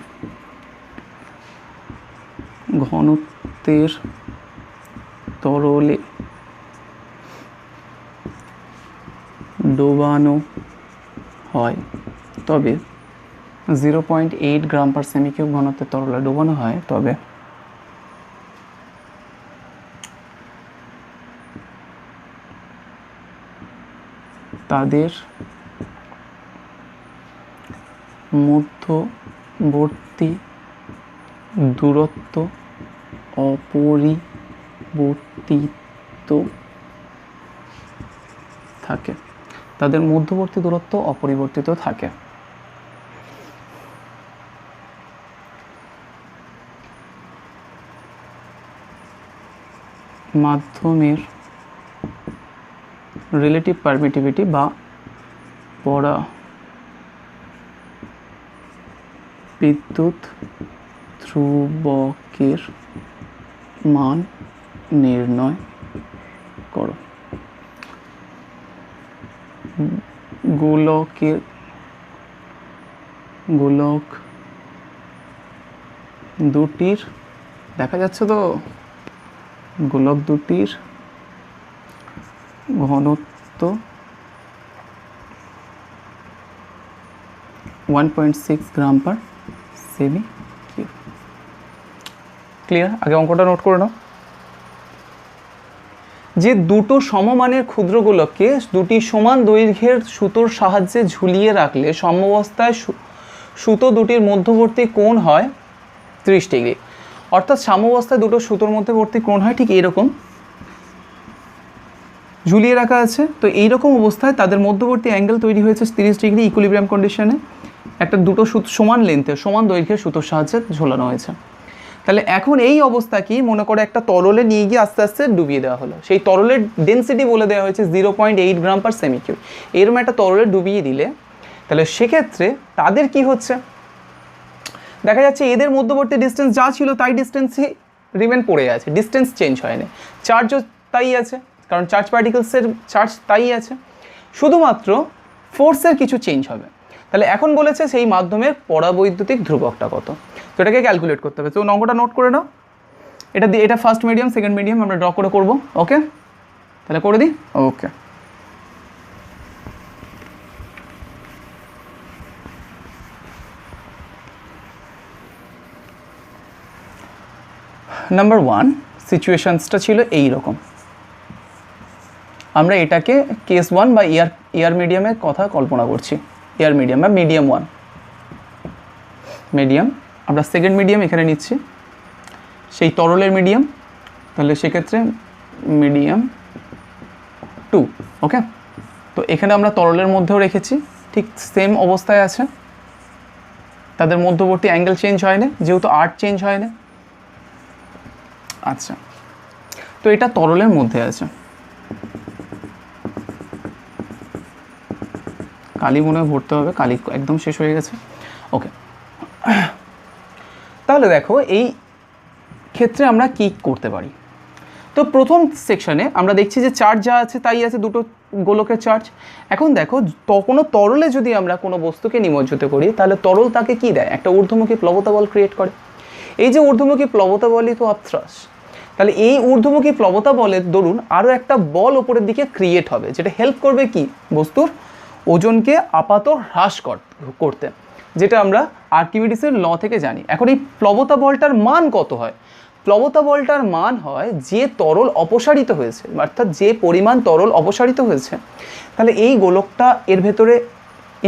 ঘনত্বের তরলে ডোবানো হয়, তবে 0.8 গ্রাম পার সেমি কিউব ঘনত্বের তরলে ডোবানো হয়, তবে তাদের মধ্যবর্তী দূরত্ব অপরিবর্তিত থাকে। তাদের মধ্যবর্তী দূরত্ব অপরিবর্তিত থাকে। মাধ্যমের রিলেটিভ পারমিটিভিটি বা বিদ্যুৎ ধ্রুবকের মান নির্ণয় করো। গোলক দুটির দেখা যাচ্ছে তো, গোলক দুটির ঘনত্ব 1.6 গ্রাম পার সেমি কিউব। ক্লিয়ার? আগে অঙ্কটা নোট করে নাও। যে দুটো সমমানের ক্ষুদ্র গোলককে দুটি সমান দৈর্ঘ্যের সুতোর সাহায্যে ঝুলিয়ে রাখলে সাম্যাবস্থায় সুতো দুটির মধ্যবর্তী কোণ হয় 30 ডিগ্রি। অর্থাৎ সাম্যাবস্থায় দুটো সুতোর মধ্যবর্তী কোণ হয় ঠিক এইরকম, ঝুলিয়ে রাখা আছে। তো এইরকম অবস্থায় তাদের মধ্যবর্তী অ্যাঙ্গেল তৈরি হয়েছে 30 ডিগ্রি ইকুইলিব্রিয়াম কন্ডিশনে। একটা দুটো সুতো সমান লেন্থে সমান দৈর্ঘ্যের সুতোর সাহায্যে ঝোলানো হয়েছে। তাহলে এখন এই অবস্থা কি, মনে করে একটা তরলে নিয়ে গিয়ে আস্তে আস্তে ডুবিয়ে দেওয়া হলো। সেই তরলের ডেন্সিটি বলে দেওয়া হয়েছে 0.8 গ্রাম পার সেমি কিউব। এরকম একটা তরলে ডুবিয়ে দিলে তাহলে সেক্ষেত্রে তাদের কি হচ্ছে, দেখা যাচ্ছে এদের মধ্যবর্তী ডিস্টেন্স যা ছিল তাই ডিস্টেন্সই রিমেন পড়ে আছে, ডিস্টেন্স চেঞ্জ হয়নি, চার্জও তাই আছে, কারণ চার্জ পার্টিকেলসের চার্জ তাই আছে, শুধুমাত্র ফোর্সের কিছু চেঞ্জ হবে। তাহলে এখন বলেছে সেই মাধ্যমের পরাবৈদ্যুতিক ধ্রুবকটা কত, তো এটাকে ক্যালকুলেট করতে হবে। তো অঙ্কটা নোট করে নাও। এটা ফার্স্ট মিডিয়াম, সেকেন্ড মিডিয়াম আমরা ড্র করে করবো। ওকে, তাহলে করে দিই। ওকে, নাম্বার 1 সিচুয়েশনসটা ছিল এই রকম। আমরা এটাকে কেস 1 বা এয়ার মিডিয়ামের কথা কল্পনা করছি, এয়ার মিডিয়াম বা মিডিয়াম 1, মিডিয়াম, আমরা সেকেন্ড মিডিয়াম এখানে নিচ্ছি, সেই তরলের মিডিয়াম, তাহলে সেক্ষেত্রে মিডিয়াম 2, ওকে। তো এখানে আমরা তরলের মধ্যেও রেখেছি, ঠিক সেম অবস্থায় আছে, তাদের মধ্যবর্তী অ্যাঙ্গেল চেঞ্জ হয় না, যেহেতু আর্ট চেঞ্জ হয় না। আচ্ছা, তো এটা তরলের মধ্যে আছে, কালি মনে হয় ভরতে হবে, কালি একদম শেষ হয়ে গেছে, ওকে। তাহলে দেখো এই ক্ষেত্রে আমরা কি করতে পারি। তো প্রথম সেকশনে আমরা দেখছি যে চার্জ যা আছে তাই আছে, দুটো গোলকের চার্জ। এখন দেখো কোনো তরলে যদি আমরা কোনো বস্তুকে নিমজ্জিত করি, তাহলে তরল তাকে কি দেয়, একটা ঊর্ধ্বমুখী প্লবতা বল ক্রিয়েট করে। এই যে ঊর্ধ্বমুখী প্লবতা বলই তো আপথ্রাস, তাহলে এই ঊর্ধ্বমুখী প্লবতা বলের দরুন আরও একটা বল ওপরের দিকে ক্রিয়েট হবে, যেটা হেল্প করবে কি বস্তুর ওজনকে আপাত হ্রাস করতে, যেটা আমরা আর্কিমিডিসের ল থেকে জানি। এখন এই প্লবতা বলটার মান কত হয়, প্লবতা বলটার মান হয় যে তরল অপসারিত হয়েছে, অর্থাৎ যে পরিমাণ তরল অপসারিত হয়েছে। তাহলে এই গোলকটা এর ভেতরে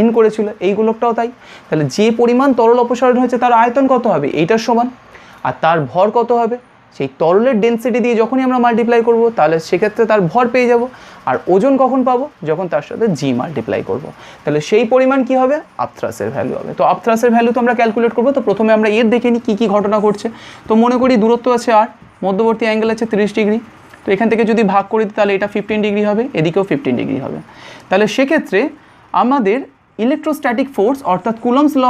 ইন করেছিল, এই গোলকটাও তাই, তাহলে যে পরিমাণ তরল অপসারণ হয়েছে তার আয়তন কত হবে, এইটার সমান। আর তার ভর কত হবে, সেই তরলের ডেন্সিটি দিয়ে যখনই আমরা মাল্টিপ্লাই করব, তাহলে সেক্ষেত্রে তার ভর পেয়ে যাব। আর ওজন কখন পাবো, যখন তার সাথে জি মাল্টিপ্লাই করব, তাহলে সেই পরিমাণ কি হবে, আপথ্রাসের ভ্যালু হবে। তো আপথ্রাসের ভ্যালু তো আমরা ক্যালকুলেট করবো। তো প্রথমে আমরা এর দেখে নিই কী ঘটনা ঘটছে। তো মনে করি দূরত্ব আছে আর, মধ্যবর্তী অ্যাঙ্গেল আছে 30 ডিগ্রি। তো এখান থেকে যদি ভাগ করি তাহলে এটা 15 ডিগ্রি হবে, এদিকেও 15 ডিগ্রি হবে। তাহলে সেক্ষেত্রে আমাদের ইলেকট্রোস্ট্যাটিক ফোর্স অর্থাৎ কুলম্বস ল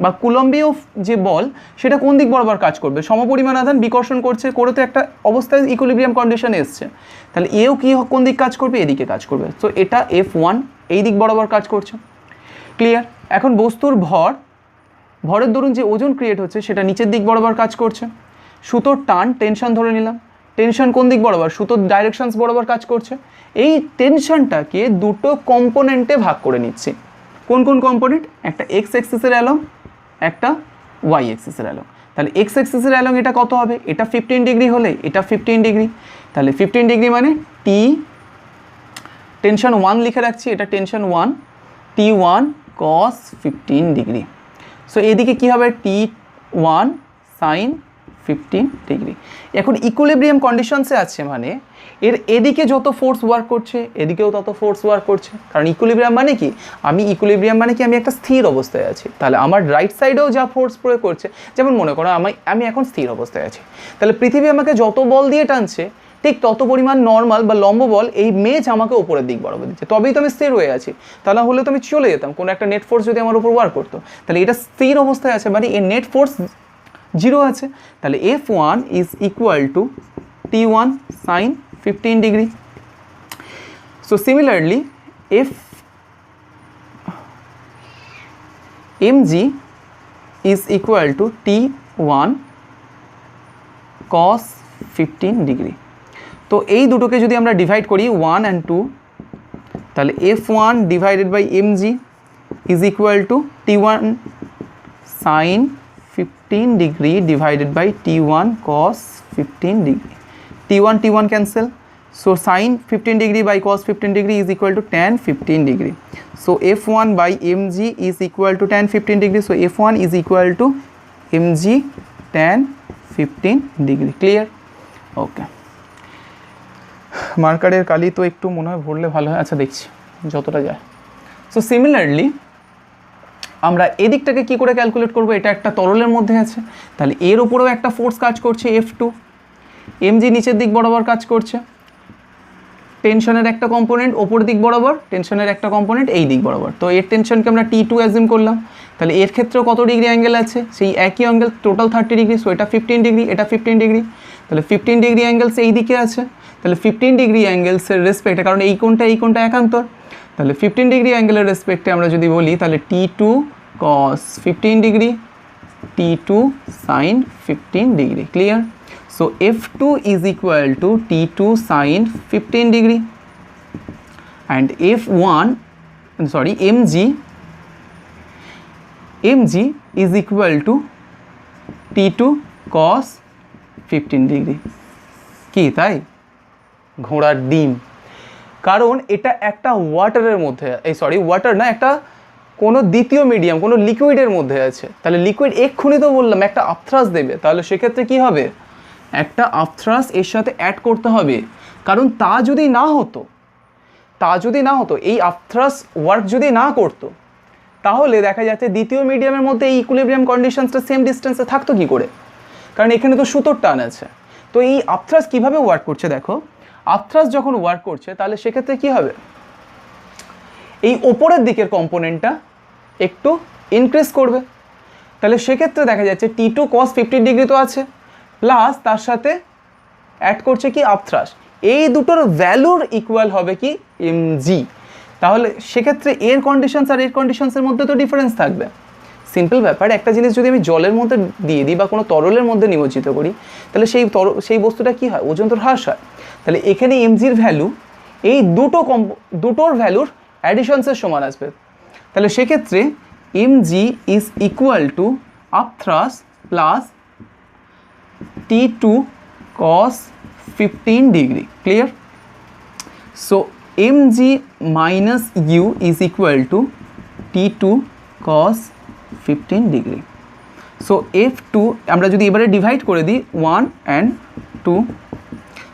বা কুলম্বীয় যে বল, সেটা কোন দিক বরাবর কাজ করবে, সমপরিমাণ আধান বিকর্ষণ করছে, করে তো একটা অবস্থায় ইকুইলিব্রিয়াম কন্ডিশনে এসছে, তাহলে এও কি কোন দিক কাজ করবে, এদিকে কাজ করবে। তো এটা F1 এই দিক বরাবর কাজ করছে, ক্লিয়ার। এখন বস্তুর ভরের দরুন যে ওজন ক্রিয়েট হচ্ছে সেটা নিচের দিক বরাবর কাজ করছে। সুতোর টান, টেনশন ধরে নিলাম, টেনশন কোন দিক বরাবর, সুতোর ডাইরেকশনস বরাবর কাজ করছে। এই টেনশনটাকে দুটো কম্পোনেন্টে ভাগ করে নিচ্ছি। কোন কোন কম্পোনেন্ট, একটা এক্স এক্সিসের অ্যালং, একটা ওয়াই এক্সিসের অ্যালং। তাহলে এক্স এক্সিসের অ্যালং এটা কত হবে, এটা 15 ডিগ্রি হলে এটা 15 ডিগ্রি, তাহলে 15 ডিগ্রি মানে টি টেনশন 1 লিখে রাখছি, এটা tension 1, T1 cos 15 degree. So এদিকে কী হবে, T1 sin 15 ডিগ্রি। এখন ইকুইলিব্রিয়াম কন্ডিশনসে আছে, মানে এর এদিকে যত ফোর্স ওয়ার্ক করছে এদিকেও তত ফোর্স ওয়ার্ক করছে। কারণ ইকুইলিব্রিয়াম মানে কি, আমি একটা স্থির অবস্থায় আছি, তাহলে আমার রাইট সাইডেও যা ফোর্স প্রয়োগ করছে, যেমন মনে করো আমি এখন স্থির অবস্থায় আছি, তাহলে পৃথিবী আমাকে যত বল দিয়ে টানছে ঠিক তত পরিমাণ নর্মাল বা লম্ব বল এই মেজ আমাকে ওপরের দিক বরাবর দিচ্ছে, তবেই তো আমি স্থির হয়ে আছি। তাহলে হলে তো আমি চলে যেতাম, কোনো একটা নেট ফোর্স যদি আমার উপর ওয়ার্ক করতো। তাহলে এটা স্থির অবস্থায় আছে, মানে এর নেট ফোর্স 0 আছে। তাহলে F1 is equal two T1 sin 15 degree. So similarly mg is equal to T1 cos 15 degree. তো এই দুটোকে যদি আমরা ডিভাইড করি 1 and 2, তাহলে F1 divided by mg is equal to T1 sin 15 degree divided by T1 cos 15 degree. T1 cancel, so sin 15 degree by cos 15 degree is equal to tan 15 degree. So F1 by mg is equal to tan 15 degree. So F1 is equal to mg tan 15 degree. Clear? Okay. মার্কারের কালি তো একটু মনে হয় ভরলে ভালো হয়। আচ্ছা দেখছি যতটা যায়। সো সিমিলারলি আমরা এদিকটাকে কি করে ক্যালকুলেট করব, এটা একটা তরলের মধ্যে আছে, তাহলে এর উপরেও একটা ফোর্স কাজ করছে F2, mg নিচের দিক বরাবর কাজ করছে, টেনশনের একটা কম্পোনেন্ট ওপর দিক বরাবর, টেনশনের একটা কম্পোনেন্ট এই দিক বরাবর। তো এর টেনশনকে আমরা T2 অ্যাজিউম করলাম, তাহলে এর ক্ষেত্রেও কত ডিগ্রি অ্যাঙ্গেল আছে, সেই একই অ্যাঙ্গেল, টোটাল 30 ডিগ্রি। সো এটা 15 ডিগ্রি, এটা 15 ডিগ্রি, তাহলে 15 ডিগ্রি অ্যাঙ্গেলস এই দিকে আছে। তাহলে 15 ডিগ্রি অ্যাঙ্গেলসের রেসপেক্টে, কারণ এই কোণটা একান্তর, তাহলে 15 ডিগ্রি অ্যাঙ্গেলের রেসপেক্টে আমরা যদি বলি, তাহলে T2 cos 15 degree, T2 sin 15 degree. Clear? So F2 is equal to T2 sin 15 degree and mg is equal to T2 cos 15 degree। কি তাই? ঘোড়ার ডিম। কারণ এটা একটা ওয়াটারের মধ্যে, ওয়াটার না, একটা কোনো দ্বিতীয় মিডিয়াম, কোনো লিকুইডের মধ্যে আছে। তাহলে লিকুইড এক্ষুনি তো বললাম একটা আপথ্রাস দেবে, তাহলে সেক্ষেত্রে কি হবে, একটা আপথ্রাস এর সাথে অ্যাড করতে হবে। কারণ তা যদি না হতো, এই আপথ্রাস ওয়ার্ক যদি না করতো, তাহলে দেখা যাচ্ছে দ্বিতীয় মিডিয়ামের মধ্যে এই ইকুইলিব্রিয়াম কন্ডিশনসটা সেম ডিস্টেন্সে থাকতো কি করে, কারণ এখানে তো সুতোর টান আছে। তো এই আপথ্রাস কীভাবে ওয়ার্ক করছে দেখো, আপথ্রাস যখন ওয়ার্ক করছে তাহলে সেক্ষেত্রে কী হবে, এই ওপরের দিকের কম্পোনেন্টটা একটু ইনক্রিজ করবে। তাহলে সেক্ষেত্রে দেখা যাচ্ছে T2 cos 50 ডিগ্রি তো আছে, প্লাস তার সাথে অ্যাড করছে কি আপথ্রাস, এই দুটোর ভ্যালুর ইকুয়াল হবে কি mg। তাহলে সেক্ষেত্রে এর কন্ডিশনস আর এর কন্ডিশনসের মধ্যে তো ডিফারেন্স থাকবে। সিম্পল ব্যাপার, একটা জিনিস যদি আমি জলের মধ্যে দিয়ে দিই বা কোনো তরলের মধ্যে নিমজ্জিত করি, তাহলে সেই বস্তুটা কী হয়, ওজন তো হ্রাস হয়। তাহলে এখানে mgর ভ্যালু এই দুটোর ভ্যালুর অ্যাডিশনসের সমান আসবে। তাহলে সেক্ষেত্রে mg is equal to upthrust plus T2 cos 15 degree. Clear? So mg minus u is equal to T2 cos 15 degree. So F2 আমরা যদি এবারে ডিভাইড করে দিই 1 and 2,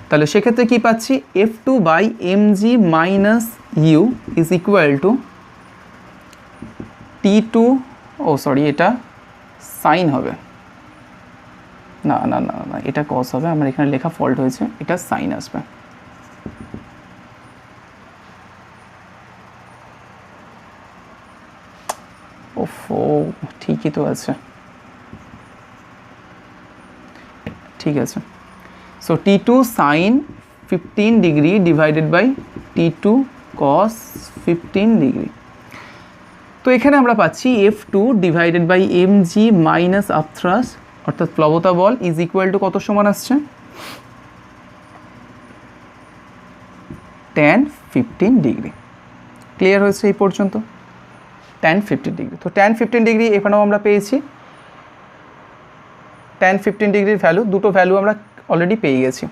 তাহলে সেক্ষেত্রে কী পাচ্ছি, F2 by mg minus u is equal to T2, এটা সাইন হবে, না না না না এটা কস হবে, আমার এখানে লেখা ফল্ট হয়েছে, এটা সাইন আসবে। ওফো, ঠিকই তো আছে, ঠিক আছে। So T2 sine 15 degree divided by T2 cos 15 degree. তো এখানে আমরা পাচ্ছি F2 divided by mg minus upthrust অর্থাৎ প্লবতা বল ইজ ইকুয়াল টু কত সমান আসছে, tan 15 ডিগ্রি। ক্লিয়ার হয়েছে এই পর্যন্ত? tan 15 degree. তো tan 15 ডিগ্রি এখানেও আমরা পেয়েছি, tan 15 ডিগ্রির ভ্যালু, দুটো ভ্যালু আমরা অলরেডি পেয়ে গেছি।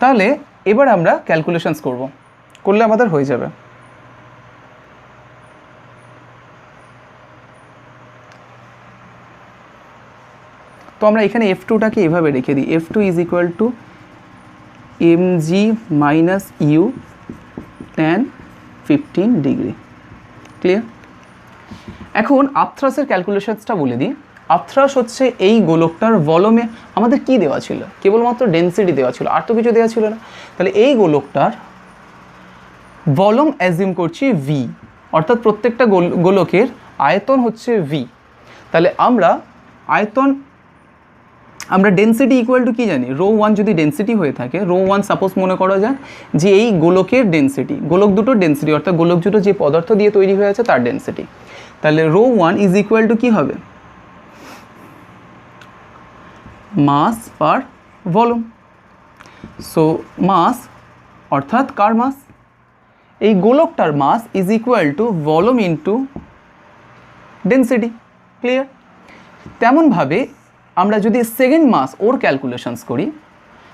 তাহলে এবার আমরা ক্যালকুলেশনস করলে আমাদের হয়ে যাবে। তো আমরা এখানে F2টাকে এভাবে রেখে দিই, F2 is equal to mg minus u tan 15 degree. Clear? এখন আপথ্রাসের ক্যালকুলেশনসটা বলে দিই। আপথ্রাস হচ্ছে এই গোলকটার ভলিউমে আমাদের কি দেওয়া ছিল, কেবলমাত্র ডেনসিটি দেওয়া ছিল, আর তো কিছু দেওয়া ছিল না। তাহলে এই গোলকটার ভলিউম অ্যাজিউম করছি v, অর্থাৎ প্রত্যেকটা গোলকের আয়তন হচ্ছে v। তাহলে আমরা ডেনসিটি ইকুয়াল টু কী জানি, ρ1 যদি ডেনসিটি হয়ে থাকে, ρ1 সাপোজ মনে করা যাক যে এই গোলকের ডেনসিটি, গোলক দুটোর ডেনসিটি অর্থাৎ গোলক দুটো যে পদার্থ দিয়ে তৈরি হয়ে আছে তার ডেনসিটি। তাহলে ρ1 ইজ ইকুয়াল টু কী হবে, মাস পার ভলিউম। সো মাস অর্থাৎ কার মাস, এই গোলকটার mass is equal to volume into density. Clear? তেমনভাবে আমরা যদি সেকেন্ড মাস ওর ক্যালকুলেশনস করি,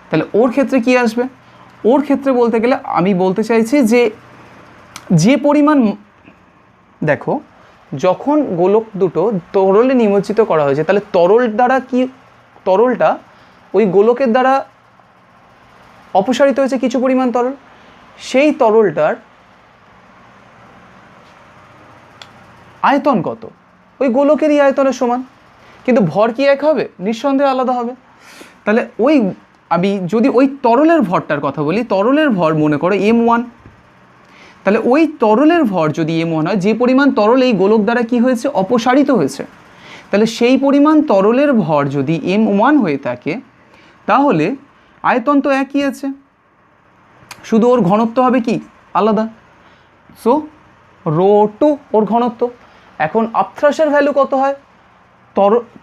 তাহলে ওর ক্ষেত্রে কি আসবে, ওর ক্ষেত্রে বলতে গেলে আমি বলতে চাইছি যে পরিমাণ, দেখো যখন গোলক দুটো তরলে নিমজ্জিত করা হয়েছে, তাহলে তরলটা ওই গোলকের দ্বারা অপসারিত হয়েছে কিছু পরিমাণ তরল, সেই তরলটার আয়তন কত, ওই গোলকেরই আয়তনের সমান, কিন্তু ভর কি এক হবে, নিঃসন্দেহে আলাদা হবে। তাহলে আমি যদি ওই তরলের ভরটার কথা বলি, তরলের ভর মনে করো m1, তাহলে ওই তরলের ভর যদি m1 হয়, যে পরিমাণ তরল এই গোলক দ্বারা কি হয়েছে, অপসারিত হয়েছে, তাহলে সেই পরিমাণ তরলের ভর যদি m1 হয়ে থাকে, তাহলে আয়তন তো একই আছে, শুধু ওর ঘনত্ব হবে কি আলাদা। সো ρ2 ওর ঘনত্ব। এখন আপথ্রাসের ভ্যালু কত হয়,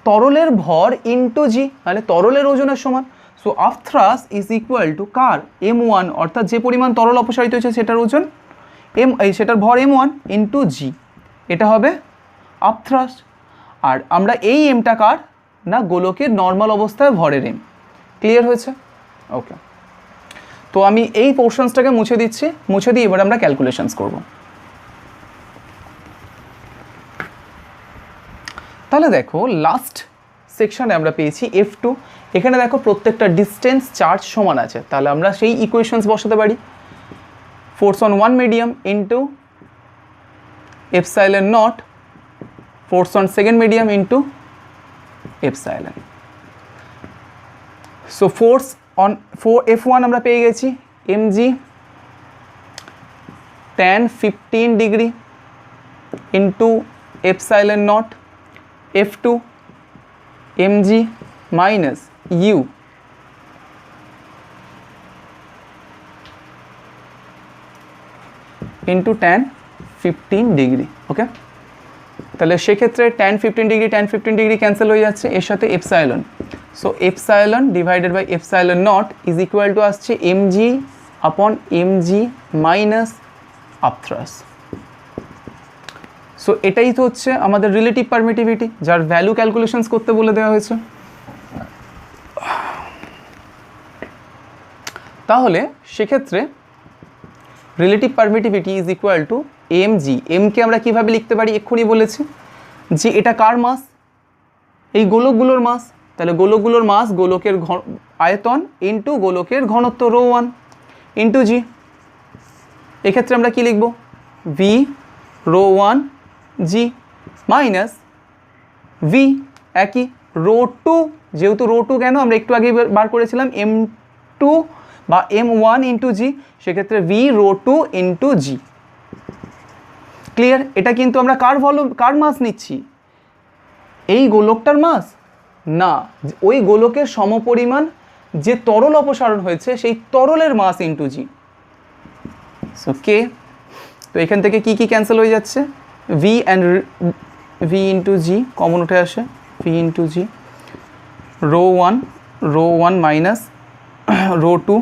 তরলের ভর ইন্টু জি, মানে তরলের ওজনের সমান। So upthrust is equal to কার, m1, অর্থাৎ যে পরিমাণ তরল অপসারিত হয়েছে সেটার ওজন সেটার ভর m1 ইন্টু জি, এটা হবে আপথ্রাস। আর আমরা এই এমটা কার না গোলকের নর্মাল অবস্থায় ভরের এম। ক্লিয়ার হয়েছে? ওকে, তো আমি এই পোর্শনসটাকে মুছে দিচ্ছি, মুছে দিয়ে এবার আমরা ক্যালকুলেশনস করব। তাহলে দেখো লাস্ট সেকশনে আমরা পেয়েছি F2, এখানে দেখো প্রত্যেকটা ডিস্টেন্স চার্জ সমান আছে, তাহলে আমরা সেই ইকুয়েশনস বসাতে পারি। Force on one medium into epsilon nought force on second medium into epsilon. So force on F1 আমরা পেয়ে গেছি mg tan 15 degree into epsilon nought, F2 mg minus u into tan 15 degree. Okay, তাহলে সেক্ষেত্রে tan 15 degree cancel হয়ে যাচ্ছে, এর সাথে epsilon. So epsilon divided by epsilon naught is equal to আসছে mg upon mg minus upthrust. So এটাই তো হচ্ছে আমাদের রিলেটিভ পারমিটিভিটি, যার ভ্যালু ক্যালকুলেশনস করতে বলে দেওয়া হয়েছে। তাহলে সেক্ষেত্রে relative permittivity is equal to mg। এমকে আমরা কীভাবে লিখতে পারি এক্ষুনি বলেছি যে এটা কার মাস, এই গোলকগুলোর মাস। তাহলে গোলকগুলোর মাস গোলকের আয়তন ইন্টু গোলকের ঘনত্ব ρ1 ইন্টু জি। এক্ষেত্রে আমরা কি লিখব, ভি ρ1 জি মাইনাস ভি একই ρ2, যেহেতু ρ2 কেন আমরা একটু আগে বার করেছিলাম m2 বা m1 ইন্টু জি, সেক্ষেত্রে ভি ρ2 ইন্টু জি। ক্লিয়ার? এটা কিন্তু আমরা কার মাস নিচ্ছি, এই গোলকটার মাস না, ওই গোলকের সমপরিমাণ যে তরল অপসারণ হয়েছে সেই তরলের মাস ইন্টু জি। সো কে, তো এখান থেকে কি কি ক্যান্সেল হয়ে যাচ্ছে, V and V into G common উঠে আসে, ভি ইন্টু জি ρ1 মাইনাস ρ2।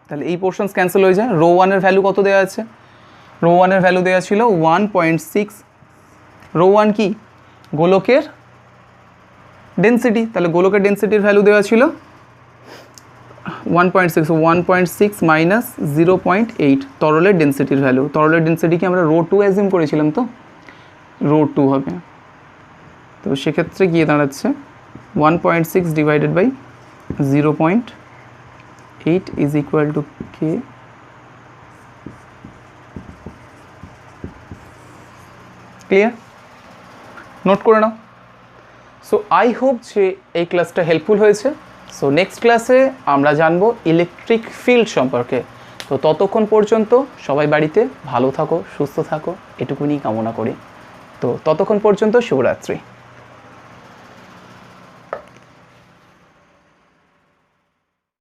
তাহলে এই পোর্শনস ক্যান্সেল হয়ে যায়। ρ1 এর ভ্যালু কত দেওয়া আছে, ρ1 এর ভ্যালু দেওয়া ছিল 1.6। ρ1 কি গোলকের ডেন্সিটি, তাহলে গোলকের ডেন্সিটির ভ্যালু দেওয়া ছিল 1.6 মাইনাস 0.8 তরলের ডেন্সিটির ভ্যালু। তরলের ডেন্সিটিকে আমরা ρ2 অ্যাজিউম করেছিলাম, তো ρ2 হবে। তো সেক্ষেত্রে গিয়ে দাঁড়াচ্ছে 1.6 divided by 0.8 is equal to K. Clear? Note করে নাও। সো আই হোপ যে এই ক্লাসটা হেল্পফুল হয়েছে। সো নেক্সট ক্লাসে আমরা জানবো ইলেকট্রিক ফিল্ড সম্পর্কে। তো ততক্ষণ পর্যন্ত সবাই বাড়িতে ভালো থাকো, সুস্থ থাকো, এটুকুনি কামনা করি। তো ততক্ষণ পর্যন্ত শুভরাত্রি।